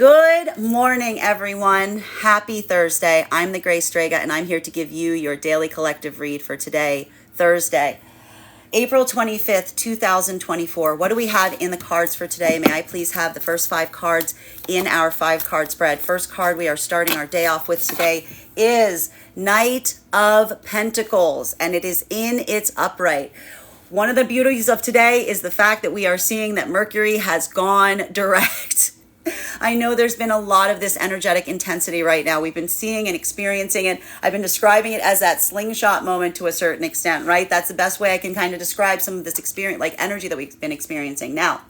Good morning, everyone. Happy Thursday. I'm the Gray Strega, and I'm here to give you your daily collective read for today, Thursday, April 25th, 2024. What do we have in the cards for today? May I please have the first 5 cards in our 5-card spread? First card we are starting our day off with today is Knight of Pentacles, and it is in its upright. One of the beauties of today is the fact that we are seeing that Mercury has gone direct. I know there's been a lot of this energetic intensity right now. We've been seeing and experiencing it. I've been describing it as that slingshot moment to a certain extent, right? That's the best way I can kind of describe some of this experience, like energy that we've been experiencing. Now,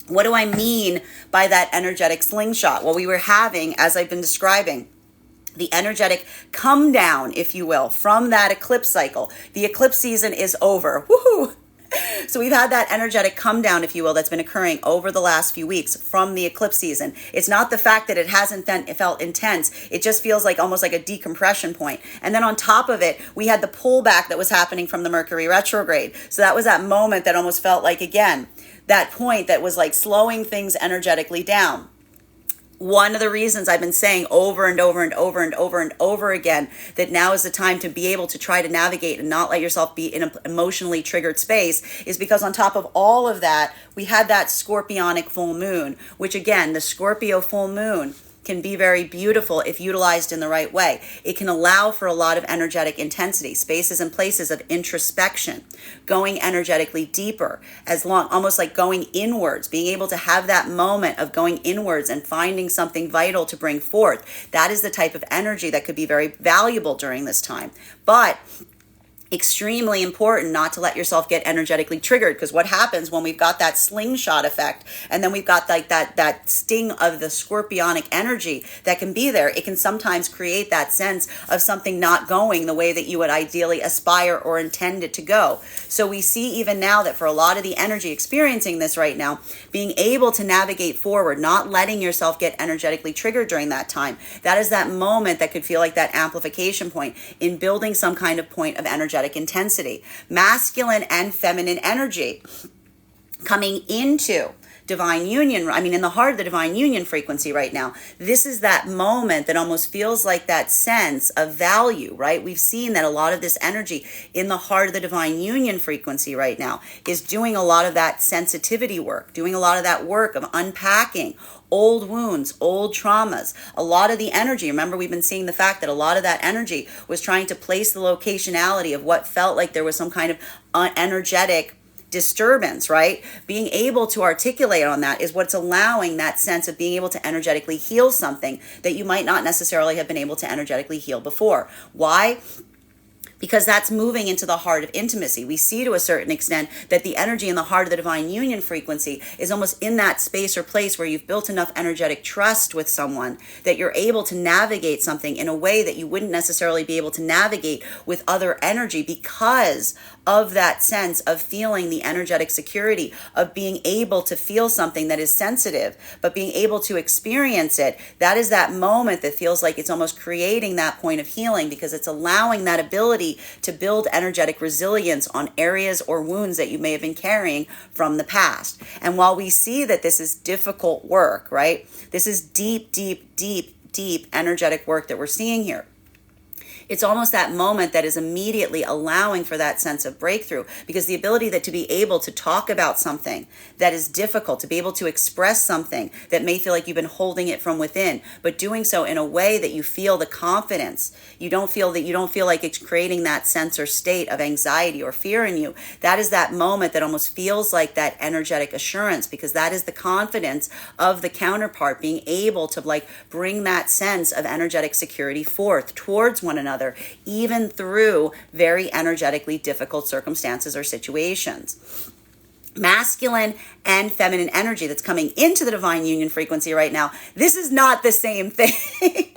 what do I mean by that energetic slingshot? Well, we were having, as I've been describing, the energetic come down, if you will, from that eclipse cycle. The eclipse season is over. Woohoo! So we've had that energetic come down, if you will, that's been occurring over the last few weeks from the eclipse season. It's not the fact that it hasn't felt intense. It just feels like almost like a decompression point. And then on top of it, we had the pullback that was happening from the Mercury retrograde. So that was that moment that almost felt like, again, that point that was like slowing things energetically down. One of the reasons I've been saying over and over and over and over and over again that now is the time to be able to try to navigate and not let yourself be in an emotionally triggered space is because on top of all of that, we had that scorpionic full moon, which again, the Scorpio full moon can be very beautiful if utilized in the right way. It can allow for a lot of energetic intensity, spaces and places of introspection, going energetically deeper, almost like going inwards, being able to have that moment of going inwards and finding something vital to bring forth. That is the type of energy that could be very valuable during this time. But extremely important not to let yourself get energetically triggered, because what happens when we've got that slingshot effect and then we've got like that sting of the scorpionic energy that can be there, it can sometimes create that sense of something not going the way that you would ideally aspire or intend it to go. So we see even now that for a lot of the energy experiencing this right now, being able to navigate forward, not letting yourself get energetically triggered during that time, that is that moment that could feel like that amplification point in building some kind of point of energetic intensity. Masculine and feminine energy coming into divine union, in the heart of the divine union frequency right now. This is that moment that almost feels like that sense of value, right? We've seen that a lot of this energy in the heart of the divine union frequency right now is doing a lot of that sensitivity work, doing a lot of that work of unpacking old wounds, old traumas. A lot of the energy, remember we've been seeing the fact that a lot of that energy was trying to place the locationality of what felt like there was some kind of energetic disturbance, right? Being able to articulate on that is what's allowing that sense of being able to energetically heal something that you might not necessarily have been able to energetically heal before. Why? Because that's moving into the heart of intimacy. We see to a certain extent that the energy in the heart of the divine union frequency is almost in that space or place where you've built enough energetic trust with someone that you're able to navigate something in a way that you wouldn't necessarily be able to navigate with other energy because of that sense of feeling the energetic security of being able to feel something that is sensitive, but being able to experience it. That is that moment that feels like it's almost creating that point of healing because it's allowing that ability to build energetic resilience on areas or wounds that you may have been carrying from the past. And while we see that this is difficult work, right? This is deep, deep, deep, deep energetic work that we're seeing here. It's almost that moment that is immediately allowing for that sense of breakthrough, because the ability that to be able to talk about something that is difficult, to be able to express something that may feel like you've been holding it from within, but doing so in a way that you feel the confidence. You don't feel like it's creating that sense or state of anxiety or fear in you. That is that moment that almost feels like that energetic assurance, because that is the confidence of the counterpart being able to like bring that sense of energetic security forth towards one another, even through very energetically difficult circumstances or situations. Masculine and feminine energy that's coming into the divine union frequency right now. This is not the same thing.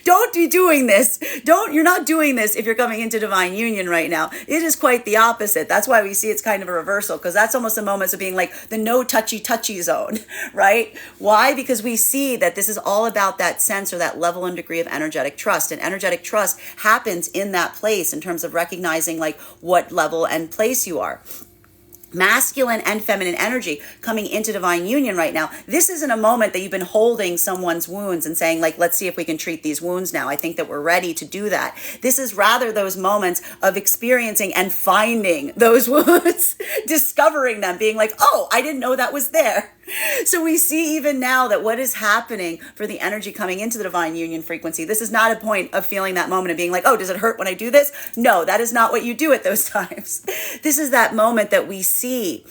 Don't be doing this. You're not doing this if you're coming into divine union right now. It is quite the opposite. That's why we see it's kind of a reversal, because that's almost the moments of being like the no touchy zone, right? Why? Because we see that this is all about that sense or that level and degree of energetic trust. And energetic trust happens in that place in terms of recognizing like what level and place you are. masculine and feminine energy coming into divine union right now. This isn't a moment that you've been holding someone's wounds and saying, like, let's see if we can treat these wounds now. I think that we're ready to do that. This is rather those moments of experiencing and finding those wounds, discovering them, being like, oh, I didn't know that was there. So we see even now that what is happening for the energy coming into the divine union frequency, this is not a point of feeling that moment of being like, oh, does it hurt when I do this? No, that is not what you do at those times. This is that moment that we see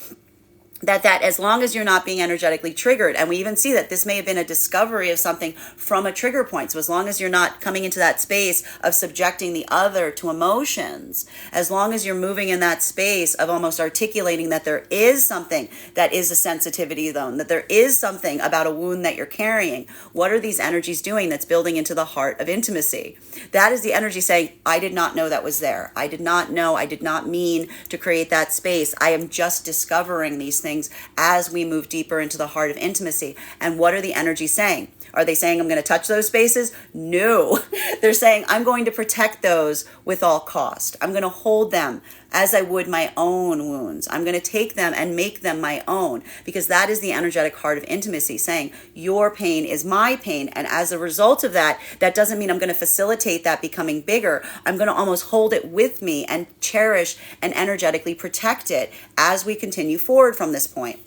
that as long as you're not being energetically triggered, and we even see that this may have been a discovery of something from a trigger point. So as long as you're not coming into that space of subjecting the other to emotions, as long as you're moving in that space of almost articulating that there is something that is a sensitivity zone, that there is something about a wound that you're carrying, what are these energies doing that's building into the heart of intimacy? That is the energy saying, I did not know that was there. I did not know. I did not mean to create that space. I am just discovering these things as we move deeper into the heart of intimacy. And what are the energies saying? Are they saying I'm going to touch those spaces? No. They're saying I'm going to protect those with all cost. I'm going to hold them as I would my own wounds. I'm going to take them and make them my own, because that is the energetic heart of intimacy, saying your pain is my pain. And as a result of that, that doesn't mean I'm going to facilitate that becoming bigger. I'm going to almost hold it with me and cherish and energetically protect it as we continue forward from this point.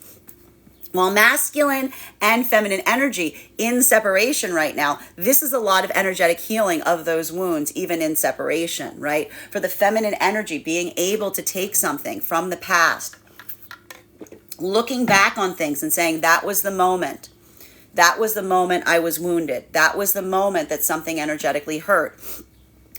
While masculine and feminine energy in separation right now, this is a lot of energetic healing of those wounds, even in separation, right? For the feminine energy, being able to take something from the past, looking back on things and saying, that was the moment. That was the moment I was wounded. That was the moment that something energetically hurt.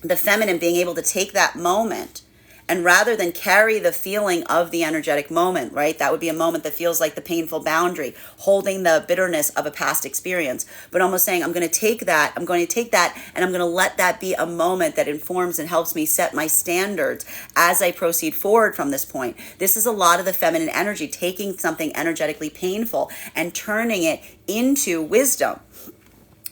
The feminine being able to take that moment, and rather than carry the feeling of the energetic moment, right? That would be a moment that feels like the painful boundary, holding the bitterness of a past experience, but almost saying, I'm going to take that, and I'm going to let that be a moment that informs and helps me set my standards as I proceed forward from this point. This is a lot of the feminine energy, taking something energetically painful and turning it into wisdom.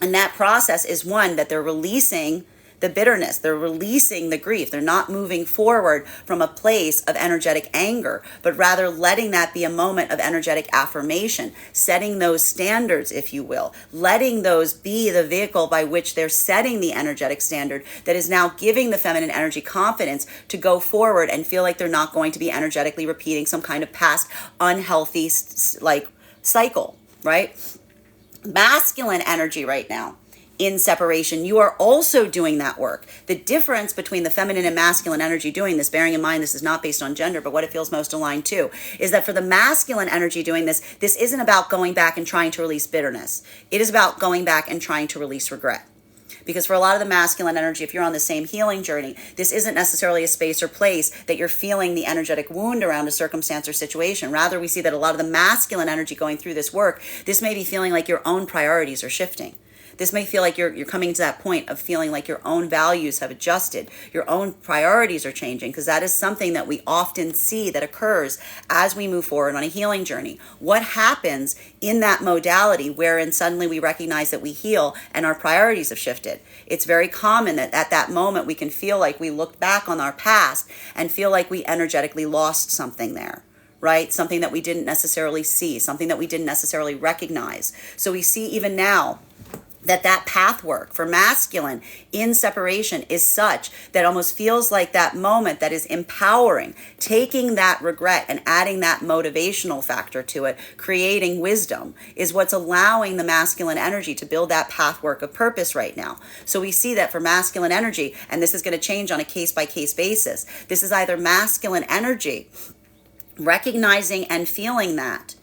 And that process is one that they're releasing the bitterness, they're releasing the grief. They're not moving forward from a place of energetic anger, but rather letting that be a moment of energetic affirmation, setting those standards, if you will, letting those be the vehicle by which they're setting the energetic standard that is now giving the feminine energy confidence to go forward and feel like they're not going to be energetically repeating some kind of past unhealthy cycle, right? Masculine energy right now, in separation, you are also doing that work. The difference between the feminine and masculine energy doing this, bearing in mind this is not based on gender, but what it feels most aligned to, is that for the masculine energy doing this, this isn't about going back and trying to release bitterness. It is about going back and trying to release regret. Because for a lot of the masculine energy, if you're on the same healing journey, this isn't necessarily a space or place that you're feeling the energetic wound around a circumstance or situation. Rather, we see that a lot of the masculine energy going through this work, this may be feeling like your own priorities are shifting. This may feel like you're coming to that point of feeling like your own values have adjusted, your own priorities are changing, because that is something that we often see that occurs as we move forward on a healing journey. What happens in that modality wherein suddenly we recognize that we heal and our priorities have shifted? It's very common that at that moment we can feel like we looked back on our past and feel like we energetically lost something there. Right? Something that we didn't necessarily see, something that we didn't necessarily recognize. So we see even now that path work for masculine in separation is such that almost feels like that moment that is empowering, taking that regret and adding that motivational factor to it, creating wisdom, is what's allowing the masculine energy to build that path work of purpose right now. So we see that for masculine energy, and this is going to change on a case-by-case basis, this is either masculine energy recognizing and feeling that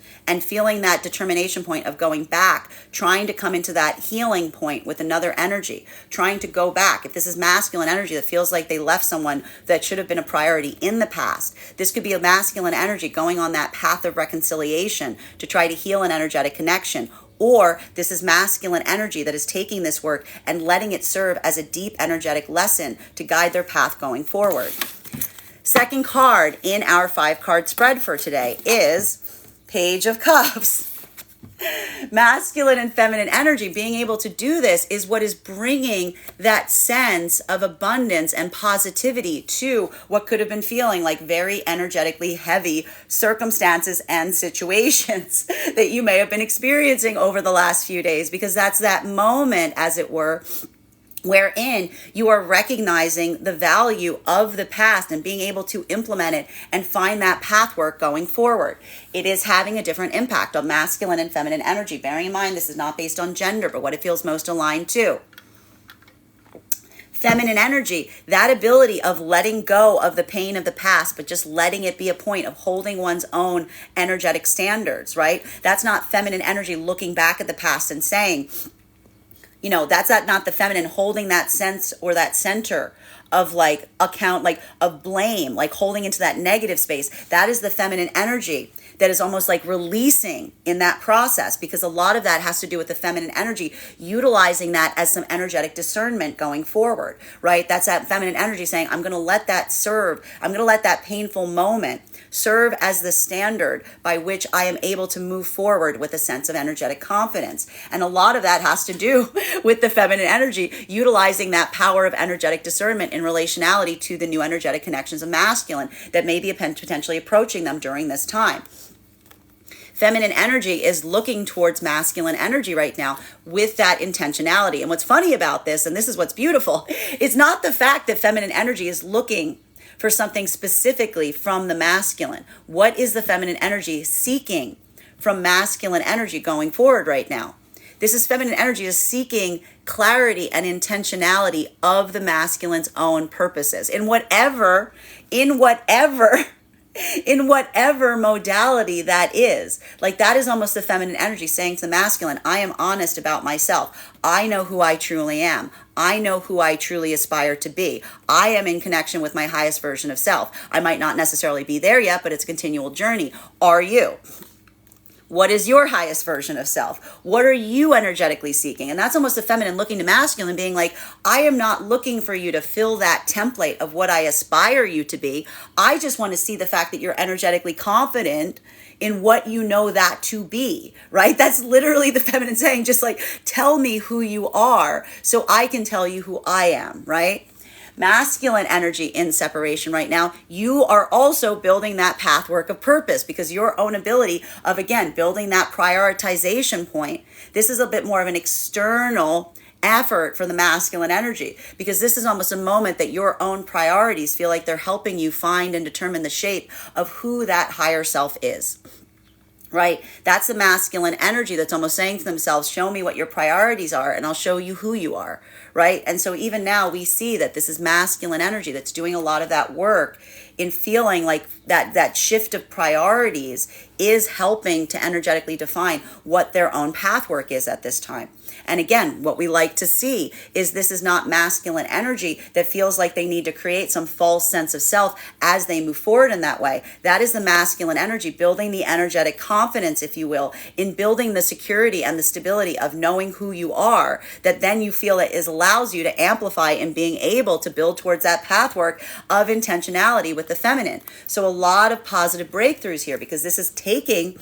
determination point of going back, trying to come into that healing point with another energy, trying to go back. If this is masculine energy that feels like they left someone that should have been a priority in the past, this could be a masculine energy going on that path of reconciliation to try to heal an energetic connection. Or this is masculine energy that is taking this work and letting it serve as a deep energetic lesson to guide their path going forward. Second card in our 5-card spread for today is Page of Cups. Masculine and feminine energy, being able to do this is what is bringing that sense of abundance and positivity to what could have been feeling like very energetically heavy circumstances and situations that you may have been experiencing over the last few days, because that's that moment, as it were, wherein you are recognizing the value of the past and being able to implement it and find that pathwork going forward. It is having a different impact on masculine and feminine energy. Bearing in mind, this is not based on gender, but what it feels most aligned to. Feminine energy, that ability of letting go of the pain of the past, but just letting it be a point of holding one's own energetic standards, right? That's not feminine energy looking back at the past and saying, that's not the feminine holding that sense or that center of like account, like of blame, like holding into that negative space. That is the feminine energy that is almost like releasing in that process, because a lot of that has to do with the feminine energy, utilizing that as some energetic discernment going forward, right? That's that feminine energy saying, I'm going to let that serve. I'm going to let that painful moment serve as the standard by which I am able to move forward with a sense of energetic confidence. And a lot of that has to do with the feminine energy, utilizing that power of energetic discernment in relationality to the new energetic connections of masculine that may be potentially approaching them during this time. Feminine energy is looking towards masculine energy right now with that intentionality. And what's funny about this, and this is what's beautiful, it's not the fact that feminine energy is looking for something specifically from the masculine. What is the feminine energy seeking from masculine energy going forward right now? This is feminine energy is seeking clarity and intentionality of the masculine's own purposes in whatever modality that is. Like, that is almost the feminine energy saying to the masculine, I am honest about myself. I know who I truly am. I know who I truly aspire to be. I am in connection with my highest version of self. I might not necessarily be there yet, but it's a continual journey. Are you? What is your highest version of self? What are you energetically seeking? And that's almost the feminine looking to masculine, being like, I am not looking for you to fill that template of what I aspire you to be. I just want to see the fact that you're energetically confident in what you know that to be, right? That's literally the feminine saying, just like, tell me who you are so I can tell you who I am, right? Masculine energy in separation right now, you are also building that pathwork of purpose, because your own ability of, again, building that prioritization point. This is a bit more of an external effort for the masculine energy, because this is almost a moment that your own priorities feel like they're helping you find and determine the shape of who that higher self is. Right? That's the masculine energy that's almost saying to themselves, show me what your priorities are and I'll show you who you are. Right? And so even now we see that this is masculine energy that's doing a lot of that work in feeling like that shift of priorities is helping to energetically define what their own pathwork is at this time. And again, what we like to see is this is not masculine energy that feels like they need to create some false sense of self as they move forward in that way. That is the masculine energy building the energetic confidence, if you will, in building the security and the stability of knowing who you are, that then you feel it allows you to amplify in being able to build towards that pathwork of intentionality with the feminine. So a lot of positive breakthroughs here, because this is taking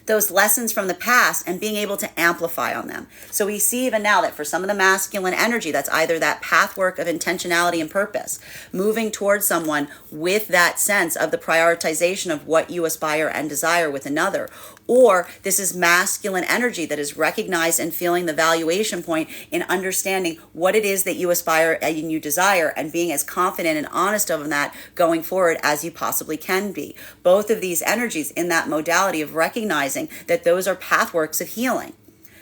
those lessons from the past and being able to amplify on them. So we see even now that for some of the masculine energy, that's either that pathwork of intentionality and purpose, moving towards someone with that sense of the prioritization of what you aspire and desire with another, or this is masculine energy that is recognized and feeling the valuation point in understanding what it is that you aspire and you desire, and being as confident and honest of that going forward as you possibly can be. Both of these energies in that modality of recognizing that those are pathworks of healing.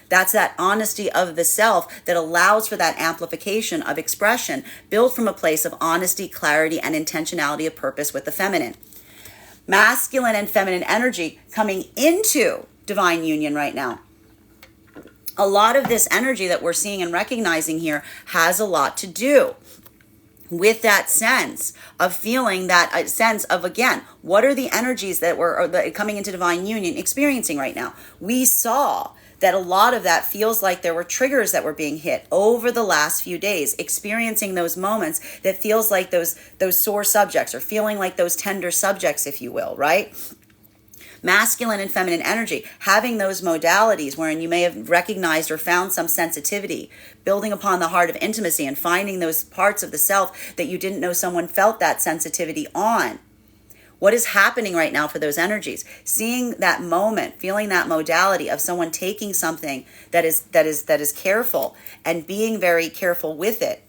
That's that honesty of the self that allows for that amplification of expression built from a place of honesty, clarity, and intentionality of purpose with the feminine. Masculine and feminine energy coming into divine union right now. A lot of this energy that we're seeing and recognizing here has a lot to do with that sense of feeling, that sense of, again, what are the energies that we're coming into divine union experiencing right now? We saw that a lot of that feels like there were triggers that were being hit over the last few days, experiencing those moments that feels like those sore subjects, or feeling like those tender subjects, if you will, right? Masculine and feminine energy, having those modalities wherein you may have recognized or found some sensitivity, building upon the heart of intimacy and finding those parts of the self that you didn't know someone felt that sensitivity on. What is happening right now for those energies? Seeing that moment, feeling that modality of someone taking something that is careful and being very careful with it.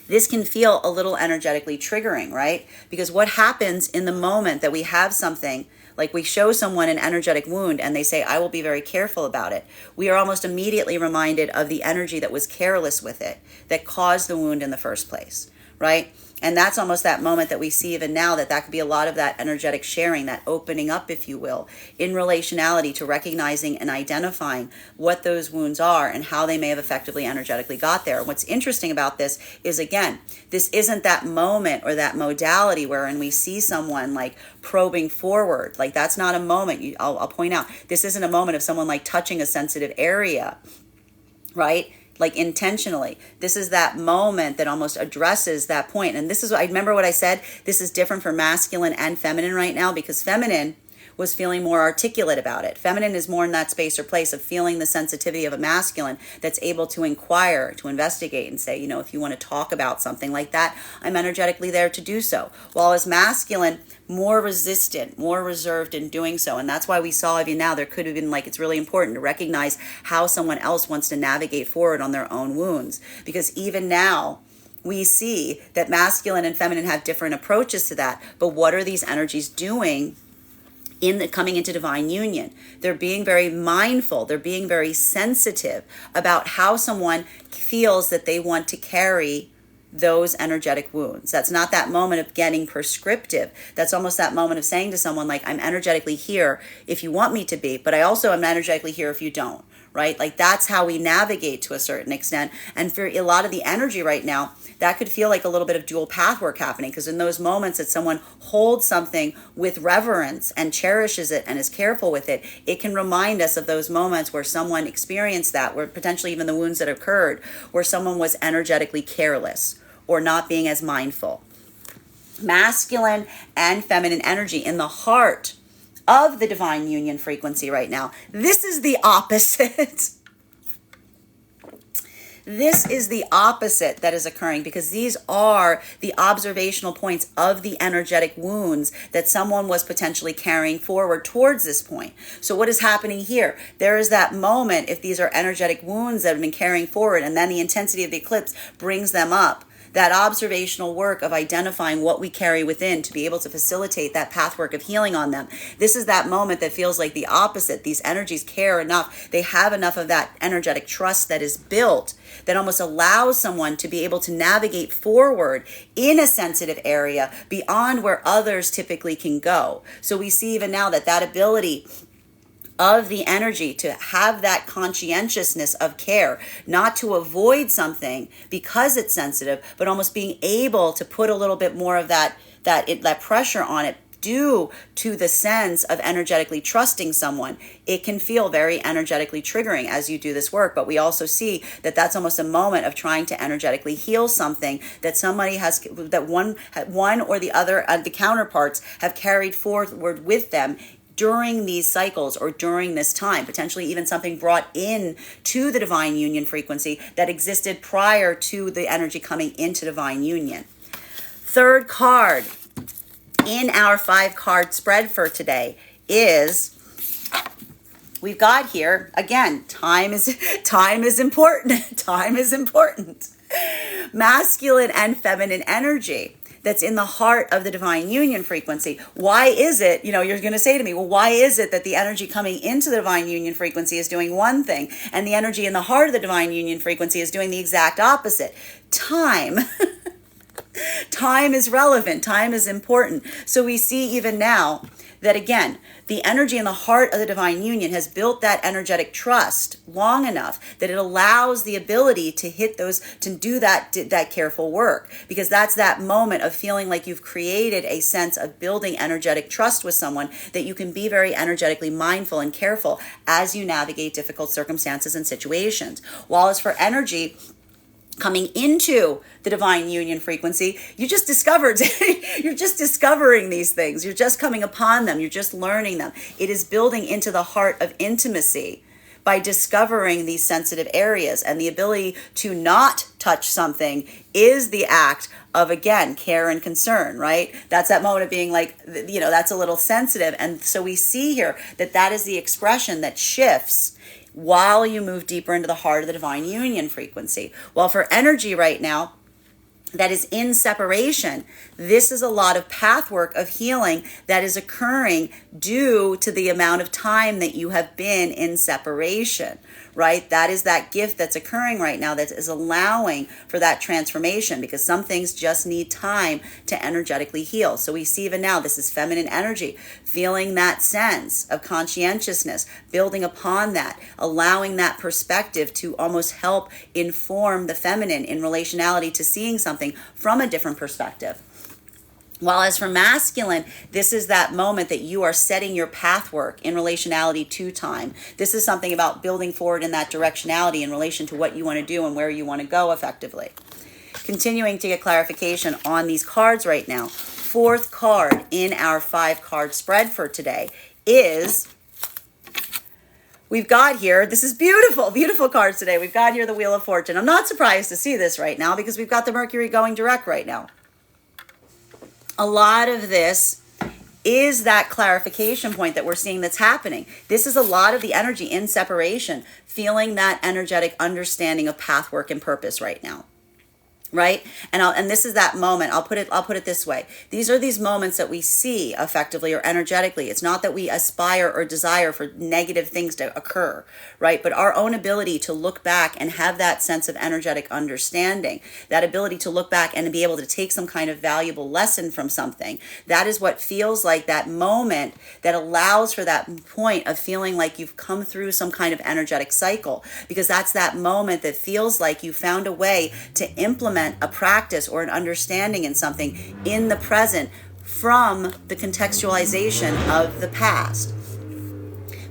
This can feel a little energetically triggering, right? Because what happens in the moment that we have something, like we show someone an energetic wound and they say, I will be very careful about it, we are almost immediately reminded of the energy that was careless with it, that caused the wound in the first place, right? And that's almost that moment that we see even now, that could be a lot of that energetic sharing, that opening up, if you will, in relationality to recognizing and identifying what those wounds are and how they may have effectively energetically got there. What's interesting about this is, again, this isn't that moment or that modality wherein we see someone like probing forward. Like, that's not a moment. I'll point out, this isn't a moment of someone like touching a sensitive area, right? Like intentionally. This is that moment that almost addresses that point. And this is, I remember what I said, this is different for masculine and feminine right now, because feminine was feeling more articulate about it. Feminine is more in that space or place of feeling the sensitivity of a masculine that's able to inquire, to investigate and say, if you want to talk about something like that, I'm energetically there to do so. While as masculine, more resistant, more reserved in doing so. And that's why we saw even now, there could have been it's really important to recognize how someone else wants to navigate forward on their own wounds. Because even now, we see that masculine and feminine have different approaches to that. But what are these energies doing coming into divine union? They're being very mindful. They're being very sensitive about how someone feels that they want to carry those energetic wounds. That's not that moment of getting prescriptive. That's almost that moment of saying to someone, like, I'm energetically here if you want me to be, but I also am energetically here if you don't, right? Like, that's how we navigate to a certain extent. And for a lot of the energy right now, that could feel like a little bit of dual path work happening, because in those moments that someone holds something with reverence and cherishes it and is careful with it, it can remind us of those moments where someone experienced that, where potentially even the wounds that occurred, where someone was energetically careless or not being as mindful. Masculine and feminine energy in the heart of the divine union frequency right now. This is the opposite. This is the opposite that is occurring, because these are the observational points of the energetic wounds that someone was potentially carrying forward towards this point. So what is happening here? There is that moment, if these are energetic wounds that have been carrying forward, and then the intensity of the eclipse brings them up. That observational work of identifying what we carry within to be able to facilitate that pathwork of healing on them. This is that moment that feels like the opposite. These energies care enough. They have enough of that energetic trust that is built that almost allows someone to be able to navigate forward in a sensitive area beyond where others typically can go. So we see even now that ability of the energy to have that conscientiousness of care, not to avoid something because it's sensitive, but almost being able to put a little bit more of that pressure on it due to the sense of energetically trusting someone. It can feel very energetically triggering as you do this work, but we also see that that's almost a moment of trying to energetically heal something that somebody has, that one or the other, the counterparts have carried forward with them during these cycles or during this time, potentially even something brought in to the divine union frequency that existed prior to the energy coming into divine union. Third card in our 5-card spread for today is, we've got here, again, time is important. Time is important. Masculine and feminine energy that's in the heart of the divine union frequency. Why is it, you're going to say to me, well, why is it that the energy coming into the divine union frequency is doing one thing and the energy in the heart of the divine union frequency is doing the exact opposite? Time. Time is relevant. Time is important. So we see even now that, again, the energy in the heart of the divine union has built that energetic trust long enough that it allows the ability to hit those, to do that careful work, because that's that moment of feeling like you've created a sense of building energetic trust with someone, that you can be very energetically mindful and careful as you navigate difficult circumstances and situations. While as for energy coming into the divine union frequency, you just discovered, you're just discovering these things. You're just coming upon them. You're just learning them. It is building into the heart of intimacy by discovering these sensitive areas, and the ability to not touch something is the act of, again, care and concern, right? That's that moment of being like, that's a little sensitive. And so we see here that that is the expression that shifts while you move deeper into the heart of the divine union frequency. Well, for energy right now, that is in separation, this is a lot of path work of healing that is occurring due to the amount of time that you have been in separation, right? That is that gift that's occurring right now that is allowing for that transformation, because some things just need time to energetically heal. So we see even now, this is feminine energy, feeling that sense of conscientiousness, building upon that, allowing that perspective to almost help inform the feminine in relationality to seeing something from a different perspective. While as for masculine, this is that moment that you are setting your path work in relationality to time. This is something about building forward in that directionality in relation to what you want to do and where you want to go effectively. Continuing to get clarification on these cards right now. Fourth card in our 5-card spread for today is, we've got here, this is beautiful, beautiful cards today. We've got here the Wheel of Fortune. I'm not surprised to see this right now because we've got the Mercury going direct right now. A lot of this is that clarification point that we're seeing that's happening. This is a lot of the energy in separation, feeling that energetic understanding of path work and purpose right now. Right? And this is that moment. I'll put it this way. These are these moments that we see effectively or energetically. It's not that we aspire or desire for negative things to occur, right? But our own ability to look back and have that sense of energetic understanding, that ability to look back and to be able to take some kind of valuable lesson from something, that is what feels like that moment that allows for that point of feeling like you've come through some kind of energetic cycle, because that's that moment that feels like you found a way to implement a practice or an understanding in something in the present from the contextualization of the past.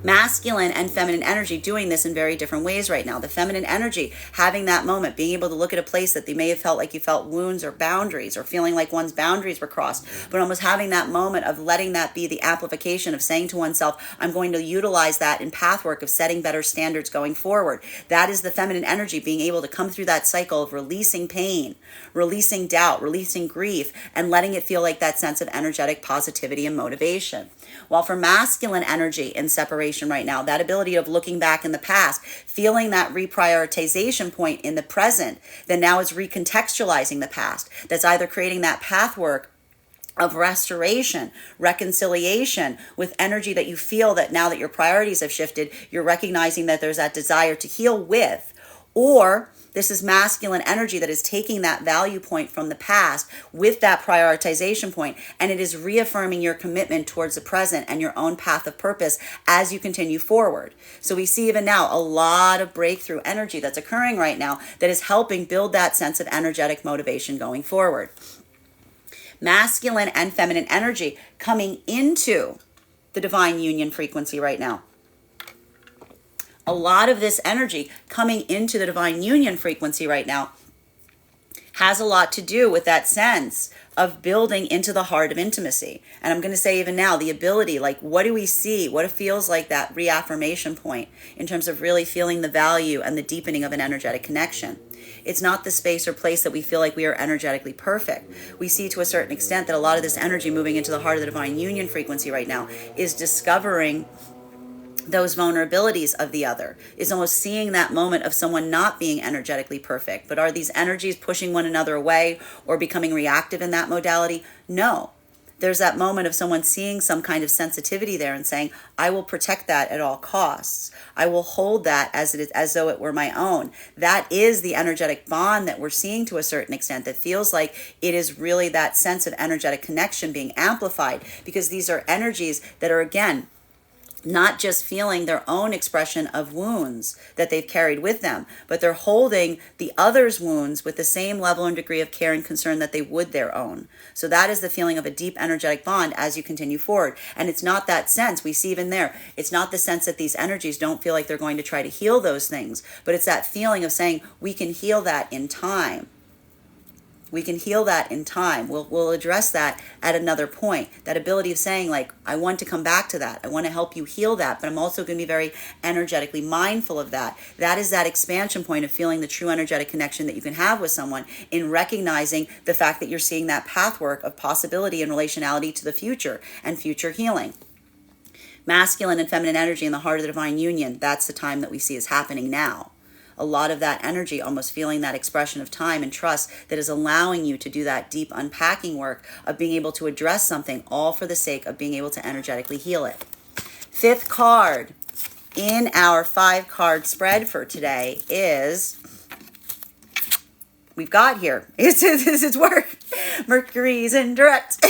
Masculine and feminine energy doing this in very different ways right now. The feminine energy having that moment, being able to look at a place that they may have felt like you felt wounds or boundaries, or feeling like one's boundaries were crossed, but almost having that moment of letting that be the amplification of saying to oneself, I'm going to utilize that in pathwork of setting better standards going forward. That is the feminine energy being able to come through that cycle of releasing pain, releasing doubt, releasing grief, and letting it feel like that sense of energetic positivity and motivation. While for masculine energy in separation right now, that ability of looking back in the past, feeling that reprioritization point in the present, that now is recontextualizing the past, that's either creating that pathwork of restoration, reconciliation with energy that you feel that now that your priorities have shifted, you're recognizing that there's that desire to heal with, or this is masculine energy that is taking that value point from the past with that prioritization point, and it is reaffirming your commitment towards the present and your own path of purpose as you continue forward. So we see even now a lot of breakthrough energy that's occurring right now that is helping build that sense of energetic motivation going forward. Masculine and feminine energy coming into the divine union frequency right now. A lot of this energy coming into the divine union frequency right now has a lot to do with that sense of building into the heart of intimacy. And I'm going to say even now, the ability, like, what do we see? What it feels like that reaffirmation point in terms of really feeling the value and the deepening of an energetic connection. It's not the space or place that we feel like we are energetically perfect. We see to a certain extent that a lot of this energy moving into the heart of the divine union frequency right now is discovering those vulnerabilities of the other, is almost seeing that moment of someone not being energetically perfect. But are these energies pushing one another away or becoming reactive in that modality? No. There's that moment of someone seeing some kind of sensitivity there and saying, I will protect that at all costs. I will hold that as though it were my own. That is the energetic bond that we're seeing to a certain extent, that feels like it is really that sense of energetic connection being amplified, because these are energies that are, again, not just feeling their own expression of wounds that they've carried with them, but they're holding the other's wounds with the same level and degree of care and concern that they would their own. So that is the feeling of a deep energetic bond as you continue forward. And it's not that sense, we see even there, it's not the sense that these energies don't feel like they're going to try to heal those things, but it's that feeling of saying, we can heal that in time. We can heal that in time. We'll address that at another point. That ability of saying, like, I want to come back to that. I want to help you heal that, but I'm also going to be very energetically mindful of that. That is that expansion point of feeling the true energetic connection that you can have with someone in recognizing the fact that you're seeing that pathwork of possibility and relationality to the future and future healing. Masculine and feminine energy in the heart of the divine union, that's the time that we see is happening now. A lot of that energy, almost feeling that expression of time and trust that is allowing you to do that deep unpacking work of being able to address something, all for the sake of being able to energetically heal it. Fifth card in our 5-card spread for today is, we've got here, it's work. Mercury's in direct.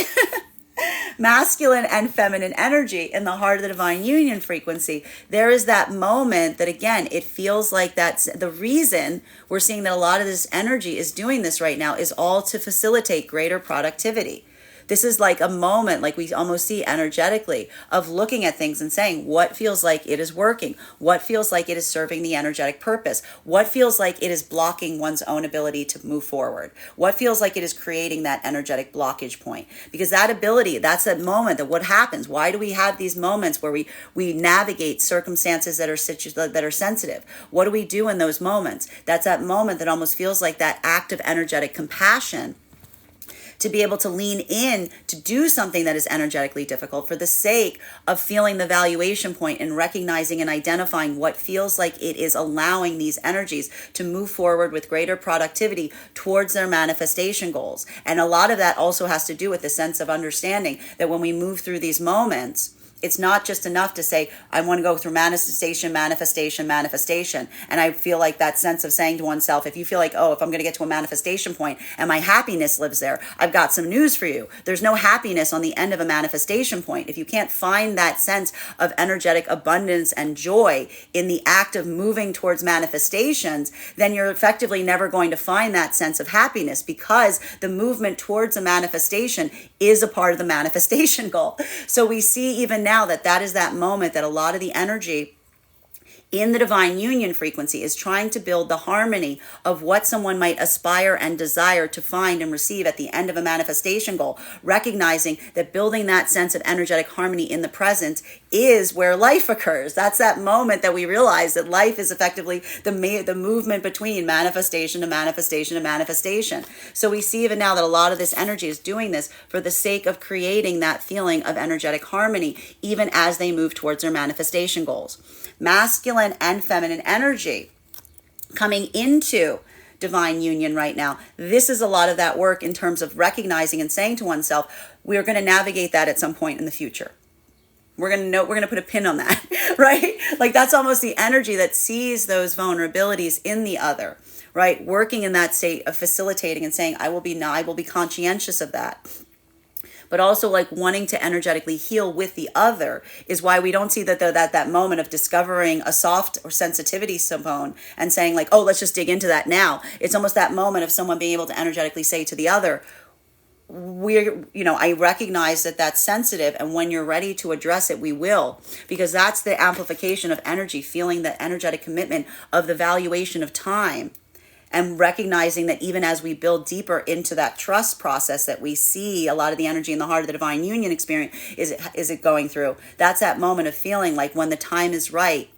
Masculine and feminine energy in the heart of the divine union frequency. There is that moment that, again, it feels like that's the reason we're seeing that a lot of this energy is doing this right now is all to facilitate greater productivity. This is like a moment, like we almost see energetically, of looking at things and saying, what feels like it is working? What feels like it is serving the energetic purpose? What feels like it is blocking one's own ability to move forward? What feels like it is creating that energetic blockage point? Because that ability, that's that moment that what happens. Why do we have these moments where we navigate circumstances that are sensitive? What do we do in those moments? That's that moment that almost feels like that act of energetic compassion, to be able to lean in to do something that is energetically difficult for the sake of feeling the valuation point and recognizing and identifying what feels like it is allowing these energies to move forward with greater productivity towards their manifestation goals. And a lot of that also has to do with the sense of understanding that when we move through these moments, it's not just enough to say, I want to go through manifestation. And I feel like that sense of saying to oneself, if you feel like, oh, if I'm going to get to a manifestation point and my happiness lives there, I've got some news for you. There's no happiness on the end of a manifestation point. If you can't find that sense of energetic abundance and joy in the act of moving towards manifestations, then you're effectively never going to find that sense of happiness, because the movement towards a manifestation is a part of the manifestation goal. So we see even now that is that moment that a lot of the energy in the divine union frequency is trying to build the harmony of what someone might aspire and desire to find and receive at the end of a manifestation goal, recognizing that building that sense of energetic harmony in the present is where life occurs. That's that moment that we realize that life is effectively the movement between manifestation to manifestation to manifestation. So we see even now that a lot of this energy is doing this for the sake of creating that feeling of energetic harmony, even as they move towards their manifestation goals. Masculine and feminine energy coming into divine union right now. This is a lot of that work in terms of recognizing and saying to oneself, we are going to navigate that at some point in the future. We're going to put a pin on that, right? Like that's almost the energy that sees those vulnerabilities in the other, right? Working in that state of facilitating and saying, I will be conscientious of that. But also like wanting to energetically heal with the other is why we don't see that moment of discovering a soft or sensitivity zone and saying like, oh, let's just dig into that now. It's almost that moment of someone being able to energetically say to the other, I recognize that that's sensitive, and when you're ready to address it, we will, because that's the amplification of energy, feeling that energetic commitment of the valuation of time. And recognizing that even as we build deeper into that trust process that we see a lot of the energy in the heart of the divine union experience is it going through, that's that moment of feeling like when the time is right,